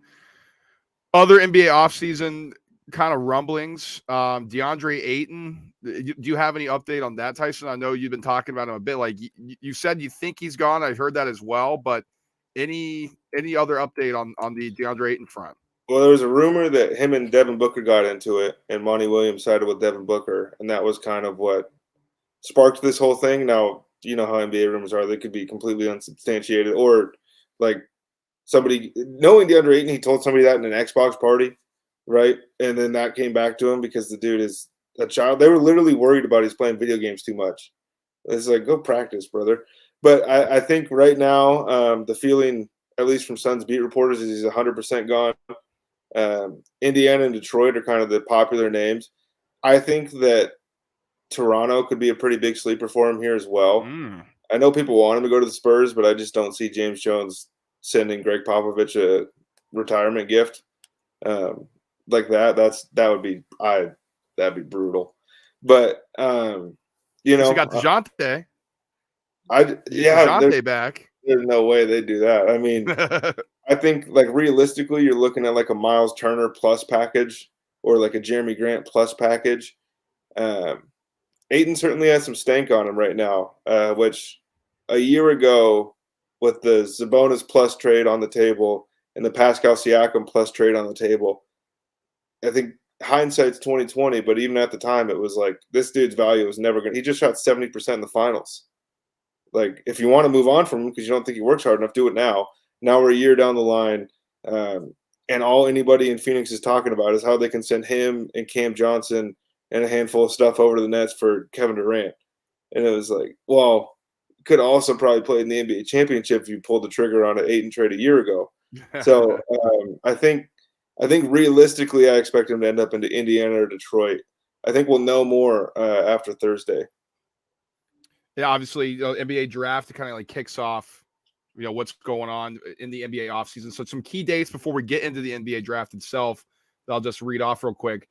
NBA offseason kind of rumblings. DeAndre Ayton. Do you have any update on that, Tyson? I know you've been talking about him a bit. Like you said, you think he's gone. I heard that as well. But any other update on the DeAndre Ayton front? Well, there was a rumor that him and Devin Booker got into it, and Monty Williams sided with Devin Booker, and that was kind of what sparked this whole thing. Now, you know how NBA rumors are; they could be completely unsubstantiated, or like somebody knowing DeAndre Ayton, he told somebody that in an Xbox party, right? And then that came back to him because the dude is a child. They were literally worried about he's playing video games too much. It's like, go practice, brother. But I think right now, the feeling, at least from Suns beat reporters, is he's 100% gone. Indiana and Detroit are kind of the popular names. I think that Toronto could be a pretty big sleeper for him here as well. I know people want him to go to the Spurs, but I just don't see James Jones sending Greg Popovich a retirement gift like that. That'd be brutal. But you know, you got DeJounte. DeJounte back. There's no way they do that. I mean, I think like realistically, you're looking at like a Miles Turner plus package or like a Jeremy Grant plus package. Ayton certainly has some stank on him right now, which a year ago with the Sabonis plus trade on the table and the Pascal Siakam plus trade on the table, I think hindsight's 2020, but even at the time, it was like this dude's value was never going to – he just shot 70% in the finals. Like, if you want to move on from him because you don't think he works hard enough, do it now. Now we're a year down the line, and all anybody in Phoenix is talking about is how they can send him and Cam Johnson and a handful of stuff over to the Nets for Kevin Durant. And it was like, well, could also probably play in the NBA championship if you pulled the trigger on an Ayton trade a year ago. So I think realistically, I expect him to end up into Indiana or Detroit. I think we'll know more after Thursday. Yeah, obviously, NBA draft kind of like kicks off, what's going on in the NBA offseason. So some key dates before we get into the NBA draft itself, I'll just read off real quick.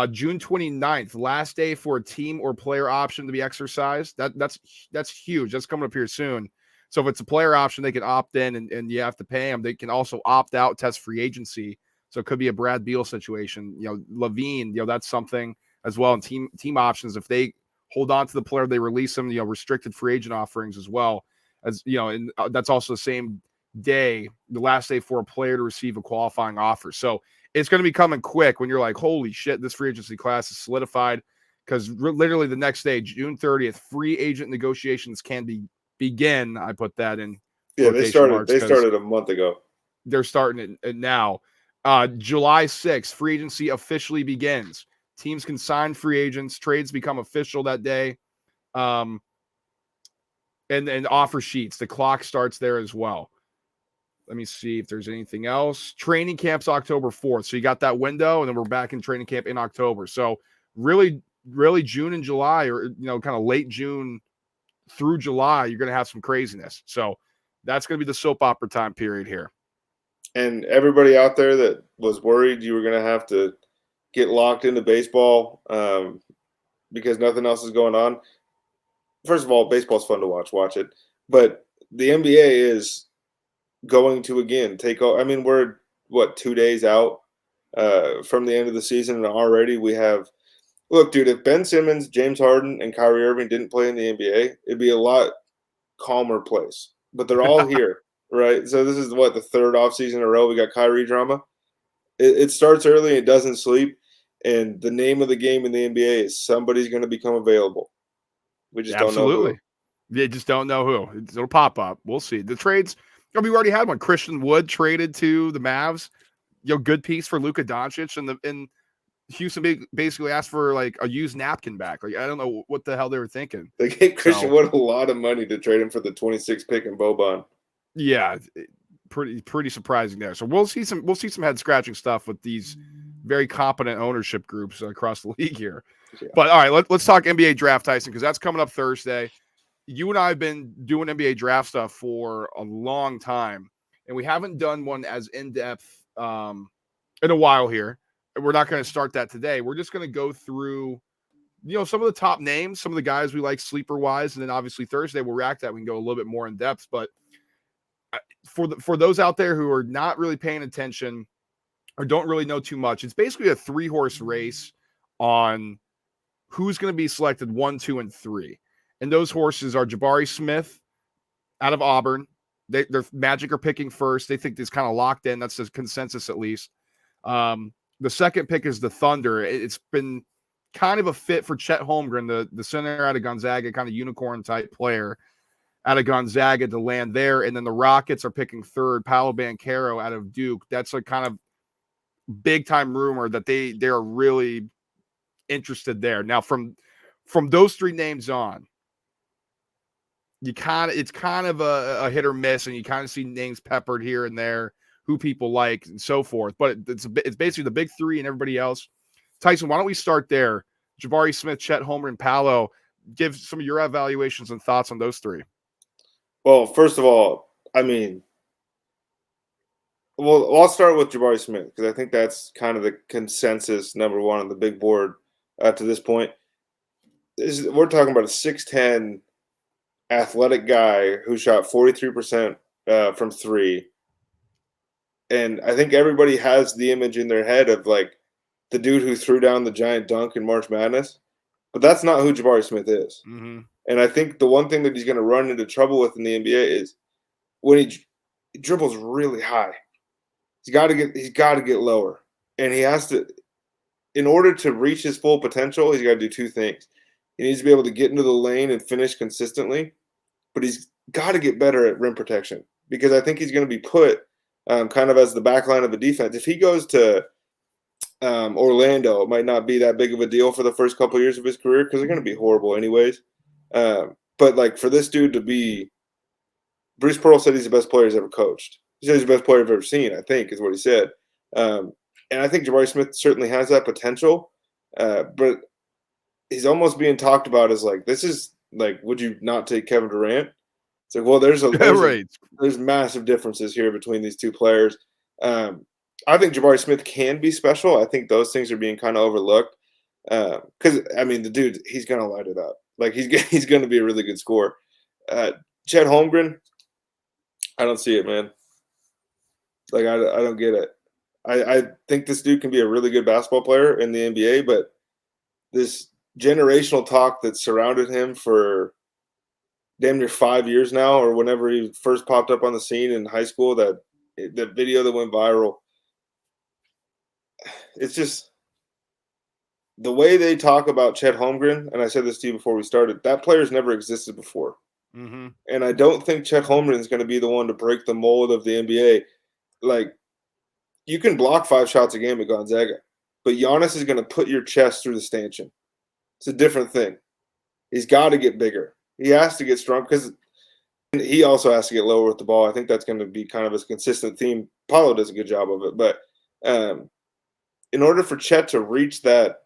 June 29th, last day for a team or player option to be exercised. That's huge. That's coming up here soon. So if it's a player option, they can opt in and you have to pay them. They can also opt out, test free agency. So it could be a Brad Beal situation. Levine, that's something as well. And team options, if they hold on to the player, they release them, restricted free agent offerings as well. As and that's also the same day, the last day for a player to receive a qualifying offer. So it's going to be coming quick when you're like, holy shit, this free agency class is solidified, because literally the next day, June 30th, free agent negotiations can begin. I put that in. Yeah, they started a month ago. They're starting it now. July 6th, free agency officially begins. Teams can sign free agents. Trades become official that day. And offer sheets. The clock starts there as well. Let me see if there's anything else. Training camp's October 4th. So you got that window, and then we're back in training camp in October. So really, really June and July, or kind of late June through July, you're going to have some craziness. So that's going to be the soap opera time period here. And everybody out there that was worried you were going to have to get locked into baseball because nothing else is going on. First of all, baseball's fun to watch. Watch it. But the NBA is going to, again, take over. I mean, we're, 2 days out from the end of the season, and already we have – look, dude, if Ben Simmons, James Harden, and Kyrie Irving didn't play in the NBA, it'd be a lot calmer place. But they're all here. Right, so this is the third offseason in a row we got Kyrie drama. It starts early and it doesn't sleep, and the name of the game in the NBA is somebody's going to become available. We just don't know who. They just don't know who. It'll pop up. We'll see. The trades. We already had one. Christian Wood traded to the Mavs. Good piece for Luka Doncic, and Houston basically asked for like a used napkin back. Like I don't know what the hell they were thinking. They gave Christian Wood a lot of money to trade him for the 26th pick in Boban. Yeah, pretty surprising there. So we'll see some head scratching stuff with these very competent ownership groups across the league here. Yeah. But all right, let's talk NBA draft, Tyson, because that's coming up Thursday. You and I have been doing NBA draft stuff for a long time, and we haven't done one as in depth in a while here. And we're not going to start that today. We're just going to go through some of the top names, some of the guys we like sleeper wise, and then obviously Thursday we'll react to that. We can go a little bit more in depth, but for those out there who are not really paying attention or don't really know too much, it's basically a 3-horse race on who's going to be selected 1, 2, and 3. And those horses are Jabari Smith out of Auburn. Their Magic are picking first. They think this kind of locked in. That's the consensus at least. The second pick is the Thunder. It's been kind of a fit for Chet Holmgren, the center out of Gonzaga, kind of unicorn type player out of Gonzaga to land there. And then the Rockets are picking third, Paolo Banchero out of Duke. That's a kind of big time rumor that they're really interested there. Now from those 3 names on, it's kind of a hit or miss, and you kind of see names peppered here and there, who people like and so forth. But it's basically the big 3 and everybody else. Tyson, why don't we start there? Jabari Smith, Chet Holmgren, Paolo. Give some of your evaluations and thoughts on those 3. Well, first of all, I mean, I'll start with Jabari Smith because I think that's kind of the consensus number 1 on the big board to this point. We're talking about a 6'10" athletic guy who shot 43% from 3. And I think everybody has the image in their head of like the dude who threw down the giant dunk in March Madness. But that's not who Jabari Smith is. Mm-hmm. And I think the one thing that he's going to run into trouble with in the NBA is when he dribbles really high. He's got to get lower, and he has to. In order to reach his full potential, he's got to do 2 things. He needs to be able to get into the lane and finish consistently, but he's got to get better at rim protection because I think he's going to be put kind of as the backline of a defense. If he goes to Orlando, it might not be that big of a deal for the first couple of years of his career because they're going to be horrible anyways. But like for this dude to be, Bruce Pearl said he's the best player he's ever coached. He said he's the best player I've ever seen, I think, is what he said. And I think Jabari Smith certainly has that potential, but he's almost being talked about as like, this is like, would you not take Kevin Durant? It's like, well, there's massive differences here between these 2 players. I think Jabari Smith can be special. I think those things are being kind of overlooked because, I mean, the dude, he's going to light it up. Like, he's going to be a really good scorer. Chet Holmgren, I don't see it, man. Like, I don't get it. I think this dude can be a really good basketball player in the NBA, but this generational talk that surrounded him for damn near 5 years now, or whenever he first popped up on the scene in high school, that video that went viral, it's just the way they talk about Chet Holmgren, and I said this to you before we started, that player's never existed before. Mm-hmm. And I don't think Chet Holmgren is going to be the one to break the mold of the NBA. Like, you can block 5 shots a game at Gonzaga, but Giannis is going to put your chest through the stanchion. It's a different thing. He's got to get bigger. He has to get strong because he also has to get lower with the ball. I think that's going to be kind of a consistent theme. Paulo does a good job of it, but in order for Chet to reach that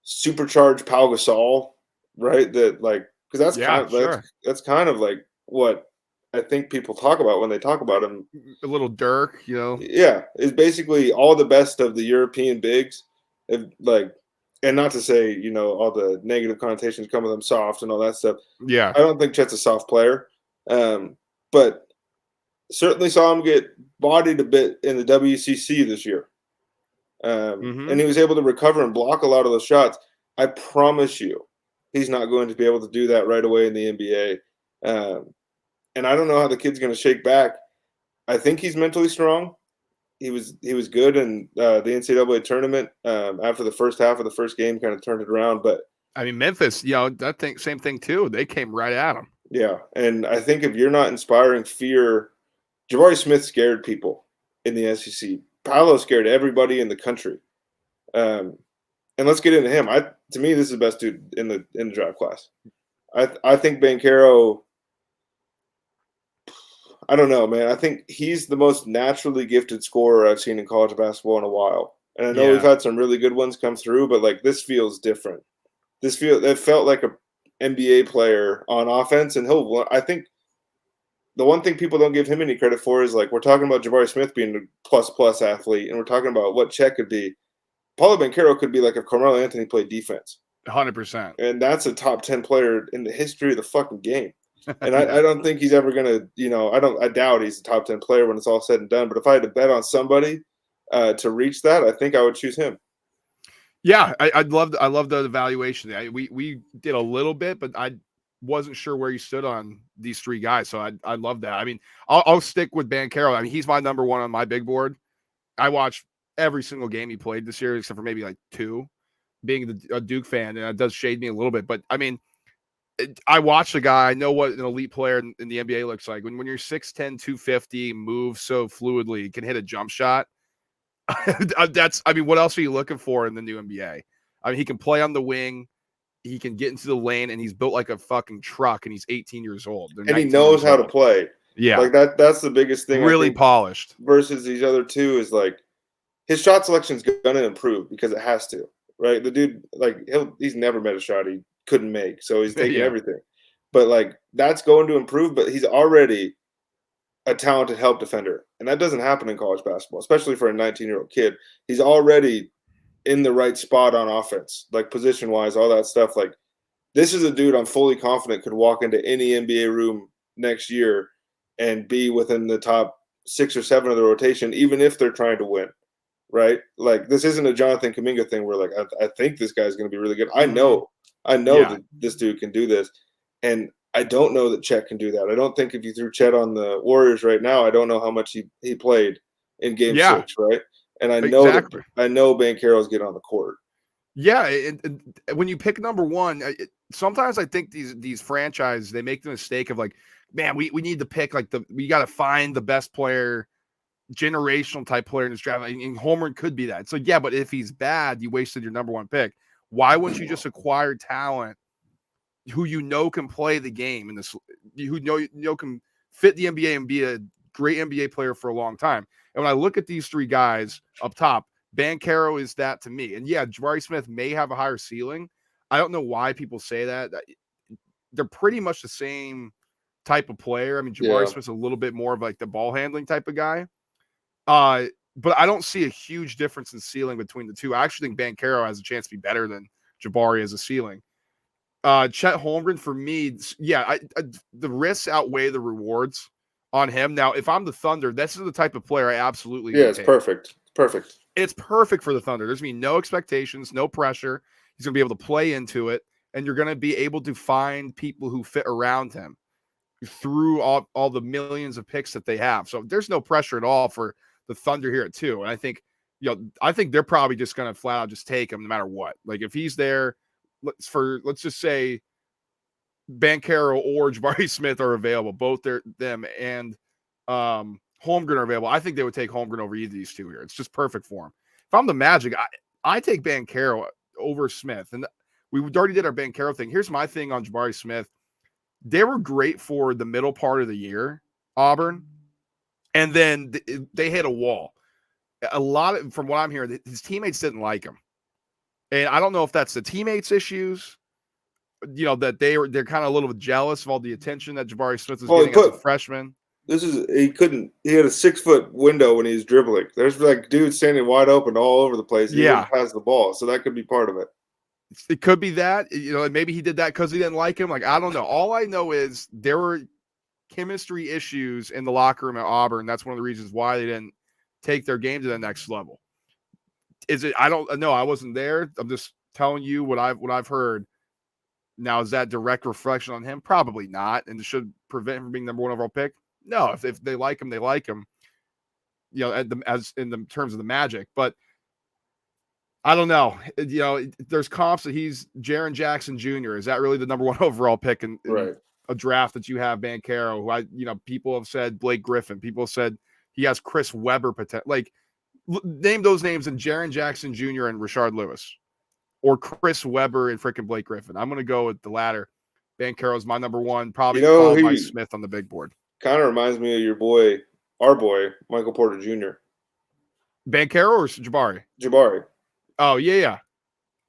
supercharged Pau Gasol, right? That like because that's kind of like what I think people talk about when they talk about him. A little Dirk, you know. Yeah, is basically all the best of the European bigs, like, and not to say all the negative connotations come with them soft and all that stuff. Yeah, I don't think Chet's a soft player, but certainly saw him get bodied a bit in the WCC this year. And he was able to recover and block a lot of those shots. I promise you, he's not going to be able to do that right away in the NBA. And I don't know how the kid's going to shake back. I think he's mentally strong. He was good in the NCAA tournament after the first half of the first game, kind of turned it around. But I mean, Memphis, same thing too. They came right at him. Yeah, and I think if you're not inspiring fear, Jabari Smith scared people in the SEC. Paolo scared everybody in the country. And let's get into him. To me, this is the best dude in the draft class. I think Banchero. I don't know, man. I think he's the most naturally gifted scorer I've seen in college basketball in a while. And I know we've had some really good ones come through, but like this feels different. It felt like a NBA player on offense, and I think the one thing people don't give him any credit for is like we're talking about Jabari Smith being a plus athlete, and we're talking about what Chet could be. Paulo Banchero could be like if Carmelo Anthony played defense. 100%. And that's a top 10 player in the history of the fucking game. And I don't think he's ever gonna, I doubt he's a top 10 player when it's all said and done. But if I had to bet on somebody to reach that, I think I would choose him. Yeah, I love the evaluation. We did a little bit, but I wasn't sure where you stood on these three guys. So I love that. I mean, I'll stick with Banchero. I mean, he's my number one on my big board. I watched every single game he played this year, except for maybe like 2, being a Duke fan, and it does shade me a little bit. But I mean, I watched a guy. I know what an elite player in the NBA looks like. When you're 6'10", 250, move so fluidly, can hit a jump shot. What else are you looking for in the new NBA? I mean, he can play on the wing, he can get into the lane, and he's built like a fucking truck, and he's 18 years old. And he knows how to play. Yeah. Like that's the biggest thing. Really polished. Versus these other two is like his shot selection is going to improve because it has to, right? The dude, like he's never met a shot he couldn't make, so he's taking everything. But like that's going to improve, but he's already a talented help defender. And that doesn't happen in college basketball, especially for a 19-year-old kid. He's already in the right spot on offense, like position-wise, all that stuff. Like this is a dude I'm fully confident could walk into any NBA room next year and be within the top 6 or 7 of the rotation, even if they're trying to win, right? Like this isn't a Jonathan Kuminga thing where like I think this guy's going to be really good. I know that this dude can do this. And I don't know that Chet can do that. I don't think if you threw Chet on the Warriors right now, I don't know how much he played in Game 6, right? And I know Banchero's getting on the court. Yeah, and when you pick number one, sometimes I think these franchises, they make the mistake of like, man, we need to pick like we got to find the best player, generational type player in this draft. And Holmgren could be that. So yeah, but if he's bad, you wasted your number one pick. Why wouldn't you just acquire talent who can play the game in this, who can fit the NBA and be a great NBA player for a long time? And when I look at these three guys up top, Banchero is that to me. And yeah, Jabari Smith may have a higher ceiling. I don't know why people say that. They're pretty much the same type of player. I mean, Jabari Smith's a little bit more of like the ball handling type of guy. But I don't see a huge difference in ceiling between the two. I actually think Banchero has a chance to be better than Jabari as a ceiling. Chet Holmgren for me, the risks outweigh the rewards on him. Now, if I'm the Thunder, this is the type of player I absolutely it's perfect. It's perfect for the Thunder. There's gonna be no expectations, no pressure. He's gonna be able to play into it, and you're gonna be able to find people who fit around him through all the millions of picks that they have. So there's no pressure at all for the Thunder here at 2. And I think they're probably just gonna flat out just take him no matter what. Like if he's there. Let's just say Banchero or Jabari Smith are available, both them and Holmgren are available, I think they would take Holmgren over either of these two here. It's just perfect for him. If I'm the Magic, I take Banchero over Smith. And we already did our Banchero thing. Here's my thing on Jabari Smith. They were great for the middle part of the year, Auburn, and then they hit a wall. From what I'm hearing, his teammates didn't like him. And I don't know if that's the teammates' issues, that they're kind of a little bit jealous of all the attention that Jabari Smith was getting as a freshman. He had a 6-foot window when he was dribbling. There's like dudes standing wide open all over the place. He wouldn't pass the ball. So that could be part of it. It could be that, maybe he did that because he didn't like him. Like, I don't know. All I know is there were chemistry issues in the locker room at Auburn. That's one of the reasons why they didn't take their game to the next level. Is it? I don't know. I wasn't there. I'm just telling you what I've heard. Now, is that direct reflection on him? Probably not. And it should prevent him from being number one overall pick. No, if they like him, they like him. As in the terms of the Magic, but I don't know. There's comps that he's Jaren Jackson Jr. Is that really the number one overall pick in a draft that you have Banchero? Who people have said Blake Griffin. People have said he has Chris Webber potential. Like, name those names in Jaren Jackson Jr. and Rashard Lewis, or Chris Webber and freaking Blake Griffin. I'm going to go with the latter. Banchero's my number one, probably followed by Smith on the big board. Kind of reminds me of our boy, Michael Porter Jr. Banchero or Jabari? Jabari. Oh, yeah.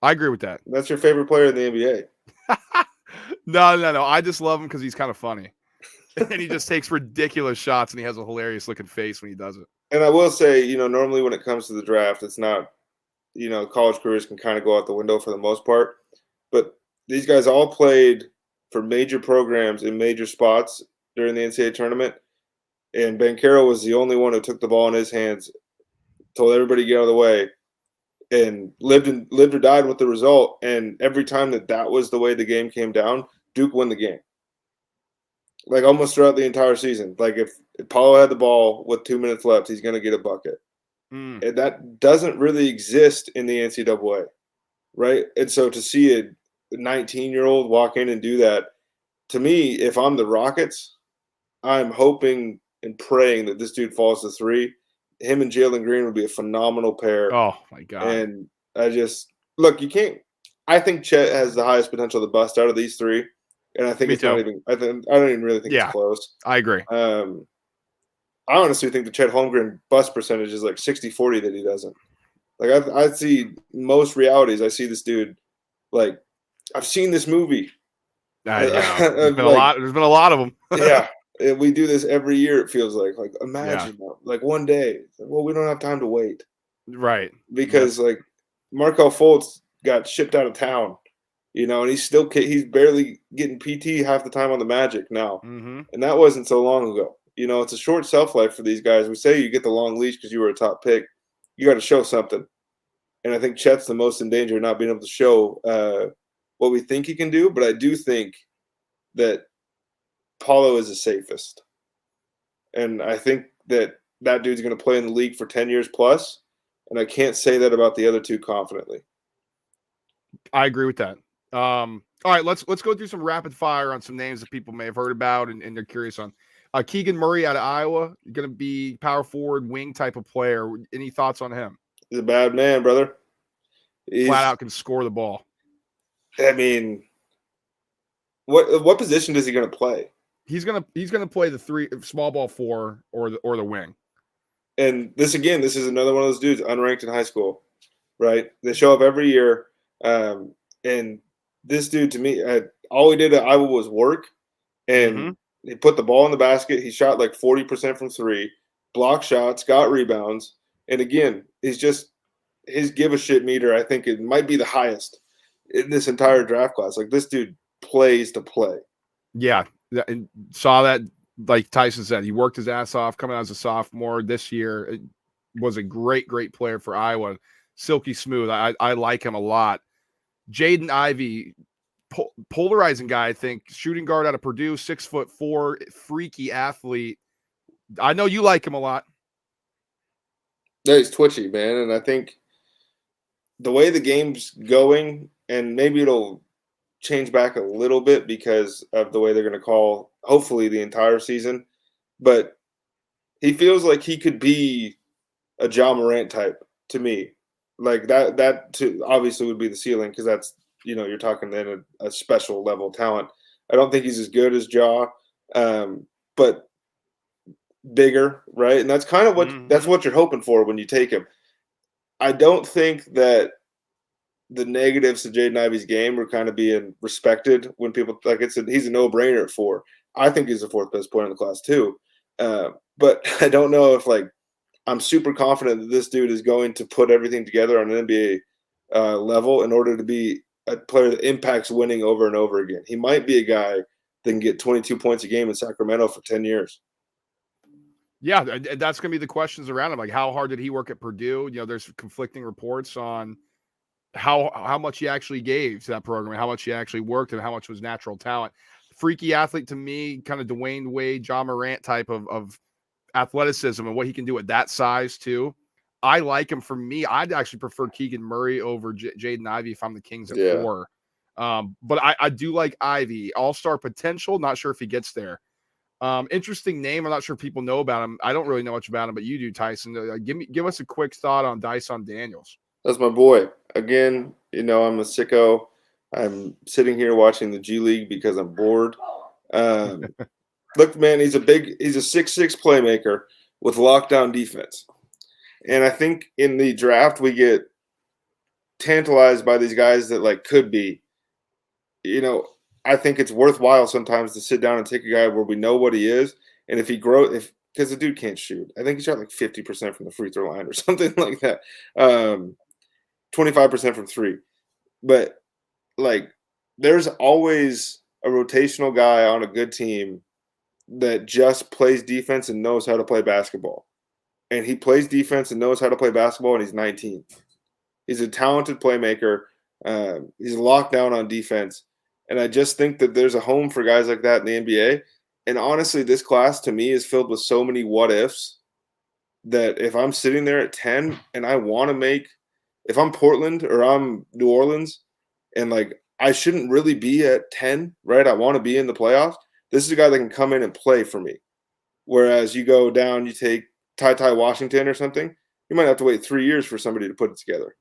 I agree with that. That's your favorite player in the NBA. No. I just love him because he's kind of funny. And he just takes ridiculous shots, and he has a hilarious-looking face when he does it. And I will say, normally when it comes to the draft, it's not, college careers can kind of go out the window for the most part. But these guys all played for major programs in major spots during the NCAA tournament. And Banchero was the only one who took the ball in his hands, told everybody to get out of the way, and lived or died with the result. And every time that was the way the game came down, Duke won the game. Like, almost throughout the entire season. Like, if Paulo had the ball with 2 minutes left, he's going to get a bucket. And that doesn't really exist in the NCAA, right? And so to see a 19-year-old walk in and do that, to me, if I'm the Rockets, I'm hoping and praying that this dude falls to three. Him and Jalen Green would be a phenomenal pair. Oh, my God. And you can't – I think Chet has the highest potential to bust out of these three. And I think I don't even really think it's close. I agree. I honestly think the Chet Holmgren bust percentage is like 60-40 that he doesn't. Like, I see most realities. I see this dude, like, I've seen this movie. I know. There's been a lot of them. Yeah. And we do this every year, it feels like. Like, imagine that. Like, one day. Well, we don't have time to wait. Right. Because, like, Markelle Fultz got shipped out of town. And he's barely getting PT half the time on the Magic now. Mm-hmm. And that wasn't so long ago. It's a short shelf life for these guys. We say you get the long leash because you were a top pick. You got to show something. And I think Chet's the most in danger of not being able to show what we think he can do. But I do think that Paulo is the safest. And I think that dude's going to play in the league for 10 years plus. And I can't say that about the other two confidently. I agree with that. All right, let's go through some rapid fire on some names that people may have heard about and they're curious on. Keegan Murray out of Iowa, going to be power forward, wing type of player. Any thoughts on him? He's a bad man, brother. Flat out can score the ball. I mean, what position is he going to play? He's gonna play the three small ball four or the wing. And this is another one of those dudes unranked in high school, right? They show up every year, and this dude, to me, all he did at Iowa was work, and he put the ball in the basket. He shot like 40% from three, blocked shots, got rebounds, and again, his give a shit meter, I think it might be the highest in this entire draft class. Like, this dude plays to play. Yeah, and saw that. Like Tyson said, he worked his ass off coming out as a sophomore this year. It was a great player for Iowa. Silky smooth. I like him a lot. Jaden Ivey, polarizing guy, I think. Shooting guard out of Purdue, 6'4", freaky athlete. I know you like him a lot. Yeah, he's twitchy, man. And I think the way the game's going, and maybe it'll change back a little bit because of the way they're going to call, hopefully, the entire season. But He feels like he could be a Ja Morant type to me. Like that obviously would be the ceiling because that's, you're talking then a special level talent. I don't think he's as good as Ja, but bigger, right? And that's kind of that's what you're hoping for when you take him. I don't think that the negatives to Jaden Ivey's game are kind of being respected when people like he's a no-brainer at 4. I think he's the 4th best player in the class too. But I don't know if I'm super confident that this dude is going to put everything together on an NBA level in order to be a player that impacts winning over and over again. He might be a guy that can get 22 points a game in Sacramento for 10 years. Yeah, that's going to be the questions around him. Like, how hard did he work at Purdue? There's conflicting reports on how much he actually gave to that program, and how much he actually worked, and how much was natural talent. Freaky athlete to me, kind of Dwayne Wade, Ja Morant type of athleticism and what he can do at that size too. I like him. For me, I'd actually prefer Keegan Murray over Jaden Ivey if I'm the Kings at 4. But I do like Ivey. All-star potential. Not sure if he gets there. Interesting name. I'm not sure if people know about him. I don't really know much about him, but you do, Tyson. Give us a quick thought on Dyson Daniels. That's my boy. Again, I'm a sicko. I'm sitting here watching the G League because I'm bored. Look, man, he's a 6'6" playmaker with lockdown defense. And I think in the draft we get tantalized by these guys that could be. I think it's worthwhile sometimes to sit down and take a guy where we know what he is, and if he grows, because the dude can't shoot. I think he shot 50% from the free throw line or something like that. 25% from 3. But there's always a rotational guy on a good team that just plays defense and knows how to play basketball. And he plays defense and knows how to play basketball, and he's 19. He's a talented playmaker. He's locked down on defense. And I just think that there's a home for guys like that in the NBA. And honestly, this class to me is filled with so many what ifs that if I'm sitting there at 10 and I want to if I'm Portland or I'm New Orleans and I shouldn't really be at 10, right? I want to be in the playoffs. This is a guy that can come in and play for me. Whereas you go down, you take Ty Washington or something, you might have to wait 3 years for somebody to put it together.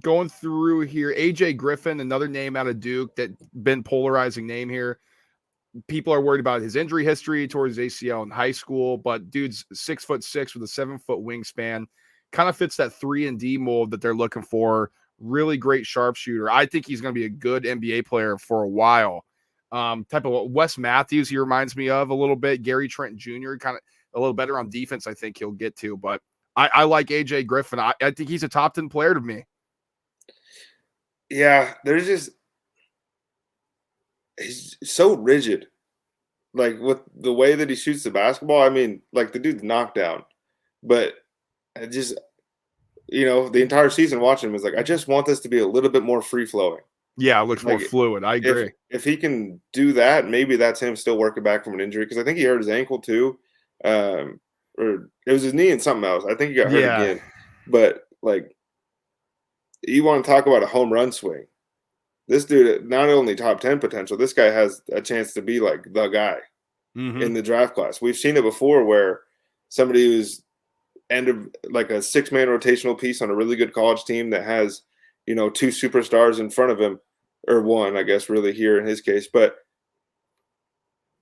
Going through here, AJ Griffin, another name out of Duke that been polarizing name here. People are worried about his injury history towards his ACL in high school, but dude's 6'6" with a 7-foot wingspan, kind of fits that 3-and-D mold that they're looking for. Really great sharpshooter. I think he's going to be a good NBA player for a while. Type of Wes Matthews, he reminds me of a little bit. Gary Trent Jr., kind of a little better on defense, I think he'll get to. But I like AJ Griffin. I think he's a top 10 player to me. Yeah, he's so rigid. With the way that he shoots the basketball, I mean, the dude's knocked down. But I just, the entire season watching him is I just want this to be a little bit more free-flowing. Yeah, it looks more fluid. I agree. If he can do that, maybe that's him still working back from an injury, because I think he hurt his ankle too. Or it was his knee and something else. I think he got hurt again. But, you want to talk about a home run swing. This dude, not only top 10 potential, this guy has a chance to be the guy in the draft class. We've seen it before where somebody who's a 6-man rotational piece on a really good college team that has, 2 superstars in front of him, or 1, I guess, really here in his case. But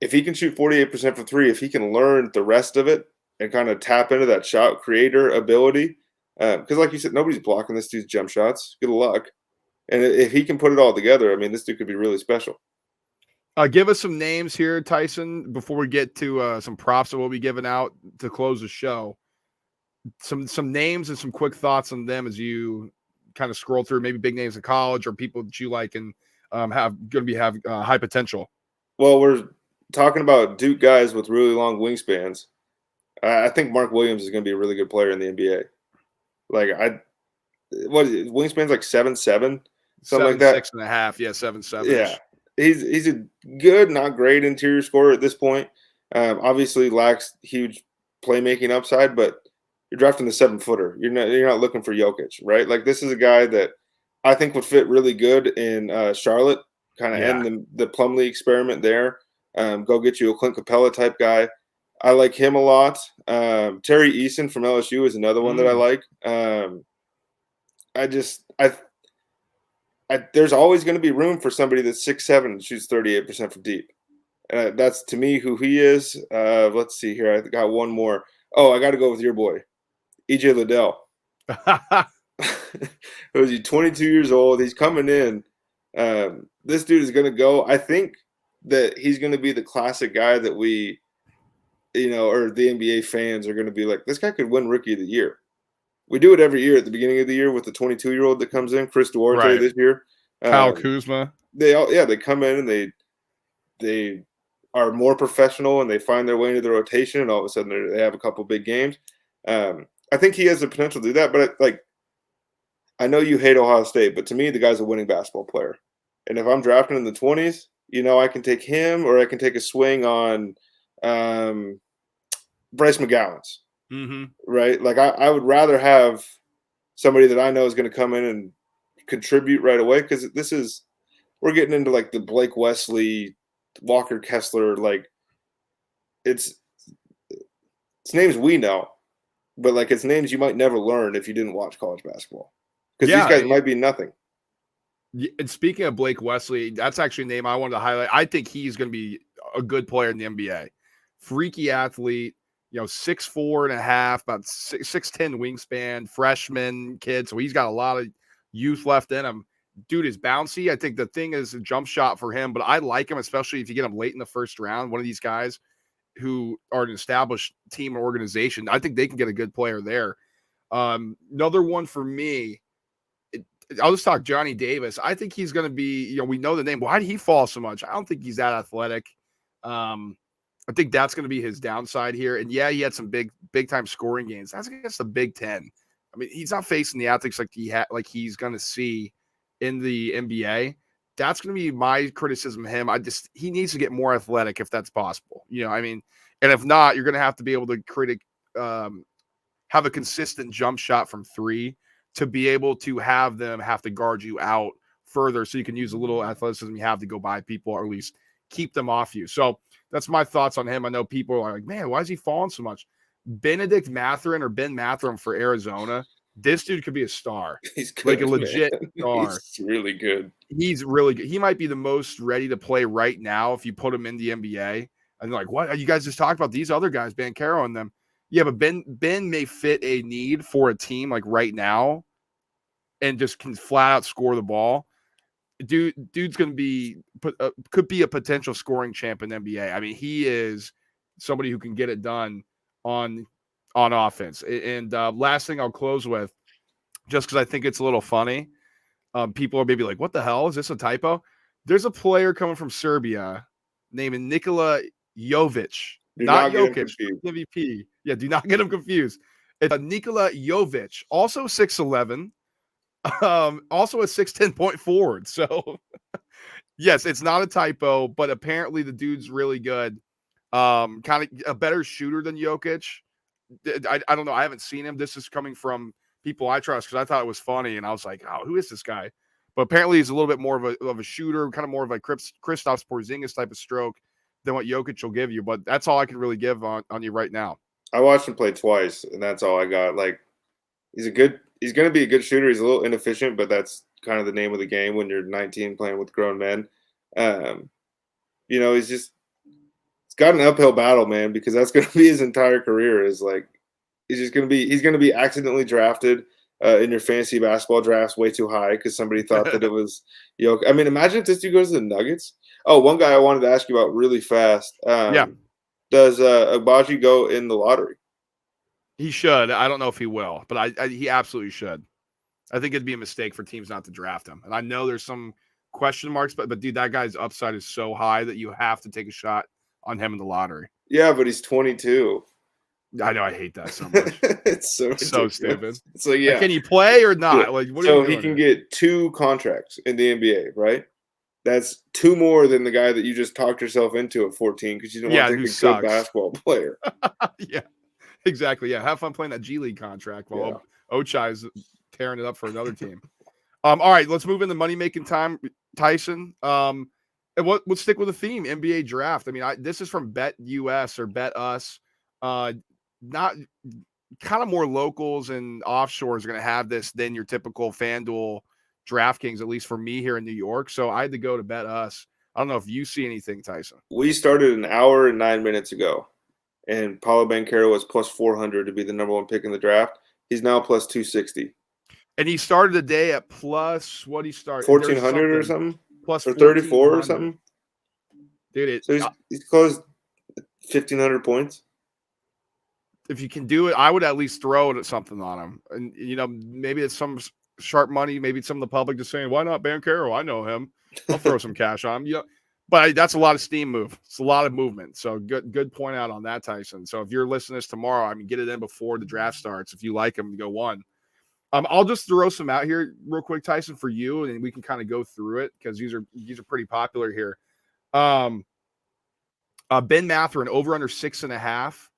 if he can shoot 48% from 3, if he can learn the rest of it and kind of tap into that shot creator ability, because like you said, nobody's blocking this dude's jump shots. Good luck. And if he can put it all together, I mean, this dude could be really special. Give us some names here, Tyson, before we get to some props that we'll be giving out to close the show. Some names and some quick thoughts on them as you kind of scroll through, maybe big names in college or people that you like and have high potential. Well, we're talking about Duke guys with really long wingspans. I think Mark Williams is going to be a really good player in the NBA. Wingspan's 7'7", something like that. 6.5, yeah, 7'7". Yeah, he's a good, not great interior scorer at this point. Obviously lacks huge playmaking upside, but you're drafting the 7-footer. You're not looking for Jokic, right? This is a guy that I think would fit really good in Charlotte, kind of end the Plumlee experiment there. Go get you a Clint Capella type guy. I like him a lot. Terry Eason from LSU is another one that I like. There's always going to be room for somebody that's 6'7" and shoots 38% from deep. That's to me who he is. Let's see here. I got one more. Oh, I got to go with your boy, EJ Liddell. Who's he? 22 years old. He's coming in. This dude is going to go. I think that he's going to be the classic guy that we, or the NBA fans are going to be like, this guy could win Rookie of the Year. We do it every year at the beginning of the year with the 22-year-old that comes in, Chris Duarte this year. Kyle Kuzma. They come in and they are more professional and they find their way into the rotation, and all of a sudden they have a couple big games. I think he has the potential to do that, but I know you hate Ohio State, but to me, the guy's a winning basketball player. And if I'm drafting in the 20s, I can take him, or I can take a swing on Bryce McGowan's. Right? Like I would rather have somebody that I know is going to come in and contribute right away, because we're getting into like the Blake Wesley, Walker Kessler, like it's names we know, but like it's names you might never learn if you didn't watch college basketball, because these guys might be nothing. And speaking of Blake Wesley, that's actually a name I wanted to highlight. I think he's going to be a good player in the NBA. Freaky athlete, 6'4.5", about 6'10" wingspan, freshman kid. So he's got a lot of youth left in him. Dude is bouncy. I think the thing is a jump shot for him, but I like him, especially if you get him late in the first round. One of these guys who are an established team or organization, I think they can get a good player there. Another one for me, I'll just talk Johnny Davis. I think he's going to be, we know the name. Why did he fall so much? I don't think he's that athletic. I think that's going to be his downside here. And yeah, he had some big time scoring gains. That's against the Big Ten. I mean, he's not facing the athletes like he's going to see in the NBA. That's going to be my criticism of him. He needs to get more athletic if that's possible. And if not, you're going to have to be able to have a consistent jump shot from three to be able to have them have to guard you out further, so you can use a little athleticism you have to go by people, or at least keep them off you. So that's my thoughts on him. I know people are like, man, why is he falling so much? Benedict Mathurin, or Ben Mathurin for Arizona. This dude could be a star. He's good, like a legit star. He's really good. He's really good. He might be the most ready to play right now if you put him in the NBA. And they're like, what? You guys just talked about these other guys, Banchero and them. Yeah, but Ben may fit a need for a team like right now and just can flat out score the ball. Dude's going to be could be a potential scoring champ in the NBA. I mean, he is somebody who can get it done on offense. And last thing I'll close with, just because I think it's a little funny. People are maybe like, what the hell? Is this a typo? There's a player coming from Serbia named Nikola Jovic. Not Jokic, MVP. Yeah, do not get him confused. It's Nikola Jovic, also 6'11", also a 6'10" point forward. So, yes, it's not a typo, but apparently the dude's really good. Kind of a better shooter than Jokic. I don't know. I haven't seen him. This is coming from people I trust, because I thought it was funny, and I was like, oh, who is this guy? But apparently he's a little bit more of a shooter, kind of more of a Kristaps Porzingis type of stroke than what Jokic will give you. But that's all I can really give on you right now. I watched him play twice, and that's all I got. Like, he's going to be a good shooter. He's a little inefficient, but that's kind of the name of the game when you're 19 playing with grown men. He's got an uphill battle, man, because that's going to be his entire career. Is like, he's going to be accidentally drafted in your fantasy basketball drafts way too high because somebody thought that it was Jokic. I mean, imagine if this dude goes to the Nuggets. Oh, one guy I wanted to ask you about really fast. Does Agbaji go in the lottery? He should. I don't know if he will, but he absolutely should. I think it'd be a mistake for teams not to draft him. And I know there's some question marks, but dude, that guy's upside is so high that you have to take a shot on him in the lottery. Yeah, but he's 22. I know, I hate that so much. It's so stupid. So yeah, can you play or not? Yeah. Like, what so he can get 2 contracts in the NBA, right? That's 2 more than the guy that you just talked yourself into at 14 because you didn't want to take a good basketball player. Yeah, exactly. Yeah, have fun playing that G League contract while Ochai is tearing it up for another team. All right, let's move into money making time, Tyson. And we'll stick with the theme, NBA draft. I mean, this is from Bet US or Bet Us. Not kind of more locals and offshores are going to have this than your typical FanDuel DraftKings, at least for me here in New York. So I had to go to Bet Us. I don't know if you see anything, Tyson. We started an hour and 9 minutes ago, and Paulo Banchero was plus 400 to be the number one pick in the draft. He's now plus 260. And he started the day at plus, what he started? 1,400 or something? Plus or 34 or something? Dude, so he's closed 1,500 points. If you can do it, I would at least throw it at something on him. And, you know, maybe it's some sharp money. Maybe it's some of the public just saying, why not Banchero? I know him. I'll throw some cash on him. You know, but that's a lot of steam move. It's a lot of movement. So good point out on that, Tyson. So if you're listening to this tomorrow, I mean, get it in before the draft starts. If you like him, go one. I'll just throw some out here real quick, Tyson, for you, and we can kind of go through it because these are pretty popular here. Ben Mathurin over under 6.5,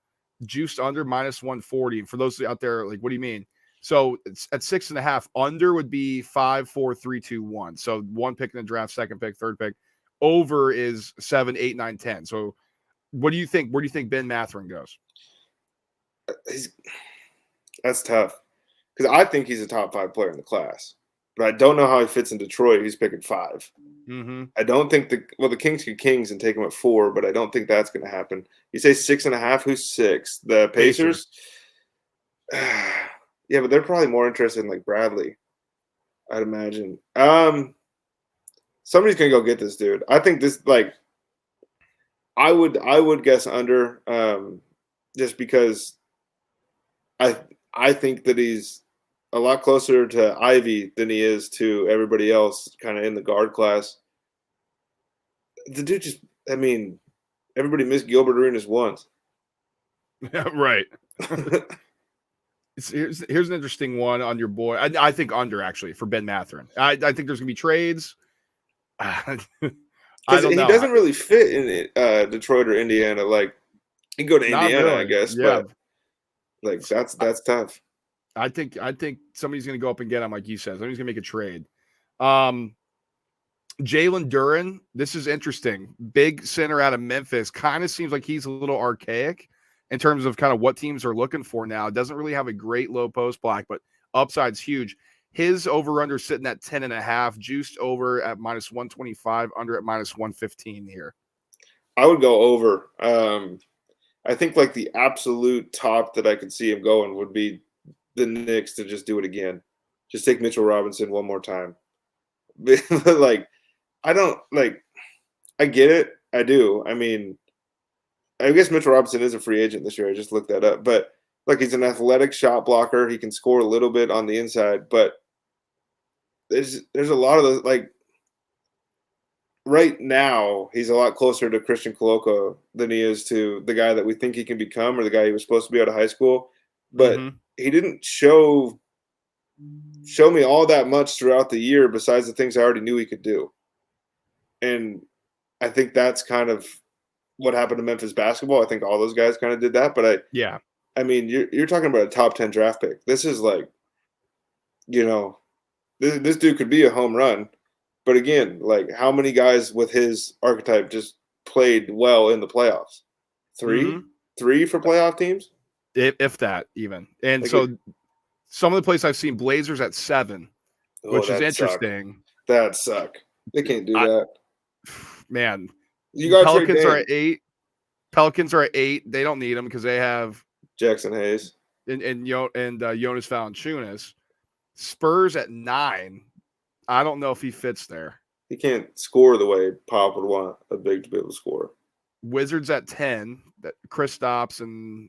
juiced under minus 140. And for those out there, like, what do you mean? So it's at 6.5. Under would be 5, 4, 3, 2, 1. So one pick in the draft, second pick, third pick. Over is 7, 8, 9, 10. So what do you think? Where do you think Ben Mathurin goes? That's tough because I think he's a top 5 player in the class, but I don't know how he fits in Detroit. He's picking 5. Mm-hmm. I don't think the Kings could Kings and take him at 4, but I don't think that's going to happen. You say 6.5? Who's 6? The Pacers? Yeah, but they're probably more interested in like Bradley, I'd imagine. Somebody's gonna go get this dude. I think this I would guess under, just because I think that he's a lot closer to Ivy than he is to everybody else kind of in the guard class. The dude just, I mean, everybody missed Gilbert Arenas once. Yeah, right. Here's an interesting one on your boy. I think under, actually, for Ben Mathurin. I think there's gonna be trades. I don't know. He doesn't really fit in Detroit or Indiana. Like, he can go to Indiana, really. I guess. Yeah. But like that's tough. I think somebody's gonna go up and get him, like you said. Somebody's gonna make a trade. Jalen Duren. This is interesting. Big center out of Memphis. Kind of seems like he's a little archaic in terms of kind of what teams are looking for now. Doesn't really have a great low post block, but upside's huge. His over-under sitting at 10.5, juiced over at minus 125, under at minus 115 here. I would go over. I think like the absolute top that I could see him going would be the Knicks to just do it again. Just take Mitchell Robinson one more time. Like, I get it. I do. I mean, I guess Mitchell Robinson is a free agent this year. I just looked that up. But, look, he's an athletic shot blocker. He can score a little bit on the inside. But there's a lot of those, like, right now, he's a lot closer to Christian Coloco than he is to the guy that we think he can become or the guy he was supposed to be out of high school. But he didn't show me all that much throughout the year besides the things I already knew he could do. And I think that's kind of what happened to Memphis basketball. I think all those guys kind of did that. But I mean, you're talking about a top 10 draft pick. This is like, you know, this dude could be a home run. But again, like, how many guys with his archetype just played well in the playoffs? 3 for playoff teams? If that even. And like, so some of the places I've seen, Blazers at 7, which is interesting. That suck. They can't do that. Man. You got Pelicans are at 8. Pelicans are at 8. They don't need them because they have Jackson Hayes and Jonas Valanciunas. Spurs at 9. I don't know if he fits there. He can't score the way Pop would want a big to be able to score. Wizards at 10. That Kristaps and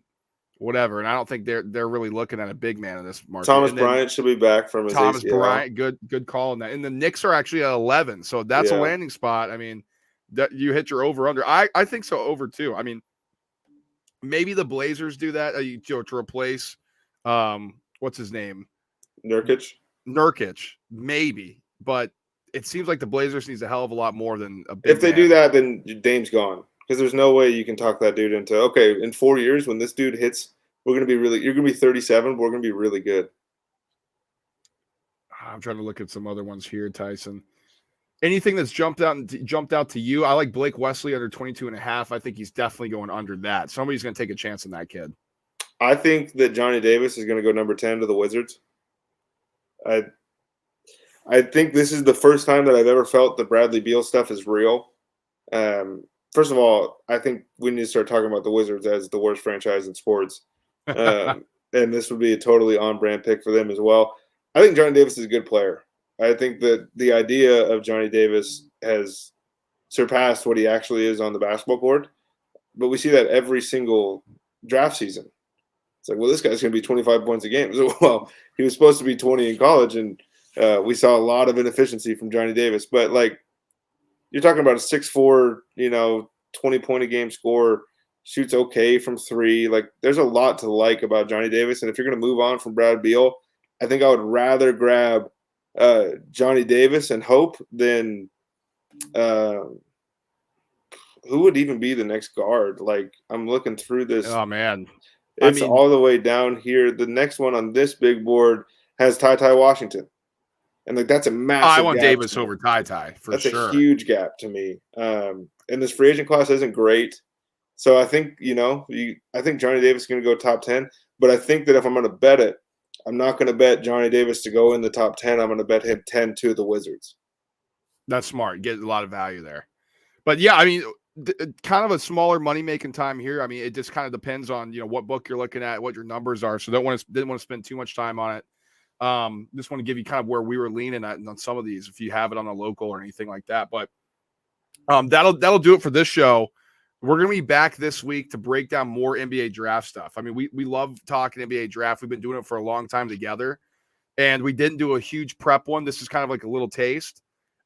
whatever, and I don't think they're really looking at a big man in this market. Thomas Bryant should be back from his Thomas ACL. Bryant, good call on that. And the Knicks are actually at 11, so that's a landing spot. I mean, that you hit your over under. I think so, over too. I mean, maybe the Blazers do that to replace what's his name, Nurkic, maybe, but it seems like the Blazers needs a hell of a lot more than a big if they do that, then Dame's gone. Because there's no way you can talk that dude into, okay, in 4 years when this dude hits, you're going to be 37, but we're going to be really good. I'm trying to look at some other ones here, Tyson. Anything that's jumped out to you? I like Blake Wesley under 22.5. I think he's definitely going under that. Somebody's going to take a chance on that kid. I think that Johnny Davis is going to go number 10 to the Wizards. I think this is the first time that I've ever felt the Bradley Beal stuff is real. First of all, I think we need to start talking about the Wizards as the worst franchise in sports. And this would be a totally on-brand pick for them as well. I think Johnny Davis is a good player. I think that the idea of Johnny Davis has surpassed what he actually is on the basketball court. But we see that every single draft season. It's like, well, this guy's going to be 25 points a game. So, well, he was supposed to be 20 in college, and we saw a lot of inefficiency from Johnny Davis. But, like, you're talking about a 6'4", 20-point-a-game scorer, shoots okay from three. Like, there's a lot to like about Johnny Davis. And if you're going to move on from Brad Beal, I think I would rather grab Johnny Davis and hope than who would even be the next guard. Like, I'm looking through this. Oh, man. It's all the way down here. The next one on this big board has Ty Washington. And, like, that's a massive I want gap Davis over Ty for that's sure. That's a huge gap to me. And this free agent class isn't great. So I think, I think Johnny Davis is going to go top 10. But I think that if I'm going to bet it, I'm not going to bet Johnny Davis to go in the top 10. I'm going to bet him 10 to the Wizards. That's smart. Get a lot of value there. But, yeah, I mean, kind of a smaller money-making time here. I mean, it just kind of depends on, what book you're looking at, what your numbers are. So didn't want to spend too much time on it. Just want to give you kind of where we were leaning at on some of these, if you have it on a local or anything like that. But that'll do it for this show. We're going to be back this week to break down more NBA draft stuff. I mean, we love talking NBA draft. We've been doing it for a long time together, and we didn't do a huge prep one. This is kind of like a little taste.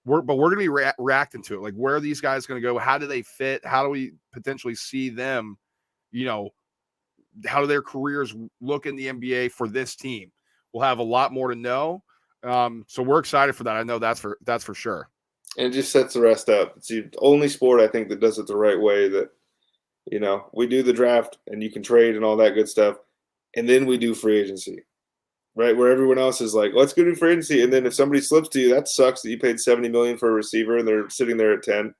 But we're going to be reacting to it. Like, where are these guys going to go? How do they fit? How do we potentially see them, how do their careers look in the NBA for this team? We'll have a lot more to know. So we're excited for that. I know that's for sure. And it just sets the rest up. It's the only sport I think that does it the right way, that, we do the draft and you can trade and all that good stuff. And then we do free agency, right? Where everyone else is like, let's go do free agency. And then if somebody slips to you, that sucks that you paid $70 million for a receiver and they're sitting there at 10.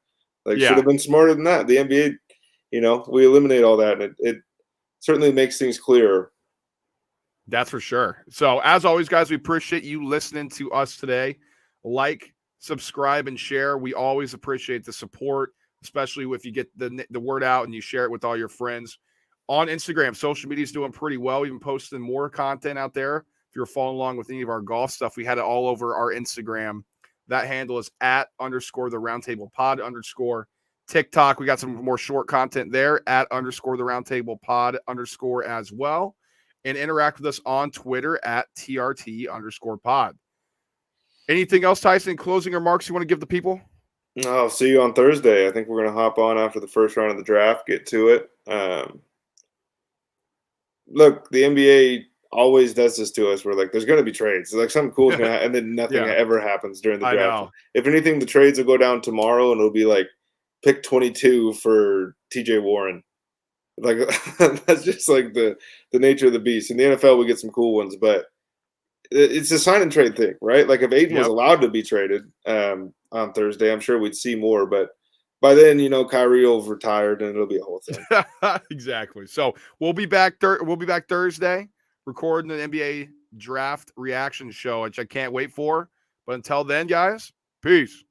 Like, should have been smarter than that. The NBA, we eliminate all that. And it certainly makes things clearer. That's for sure. So as always, guys, we appreciate you listening to us today. Like, subscribe, and share. We always appreciate the support, especially if you get the word out and you share it with all your friends. On Instagram, social media is doing pretty well. We've been posting more content out there. If you're following along with any of our golf stuff, we had it all over our Instagram. That handle is @_the_roundtable_pod_. TikTok, we got some more short content there @_the roundtable_pod_ as well. And interact with us on Twitter @TRT_pod. Anything else, Tyson? Closing remarks you want to give the people? No, I'll see you on Thursday. I think we're going to hop on after the first round of the draft, get to it. Look, the NBA always does this to us. We're like, there's going to be trades. Like, something cool is going to happen, and then nothing ever happens during the draft. If anything, the trades will go down tomorrow, and it'll be like pick 22 for TJ Warren. Like, that's just like the nature of the beast. In the NFL, we get some cool ones, but it's a sign and trade thing, right? Like, if Aiden was allowed to be traded on Thursday, I'm sure we'd see more. But by then, Kyrie will have retired, and it'll be a whole thing. Exactly. So we'll be back. We'll be back Thursday, recording an NBA draft reaction show, which I can't wait for. But until then, guys, peace.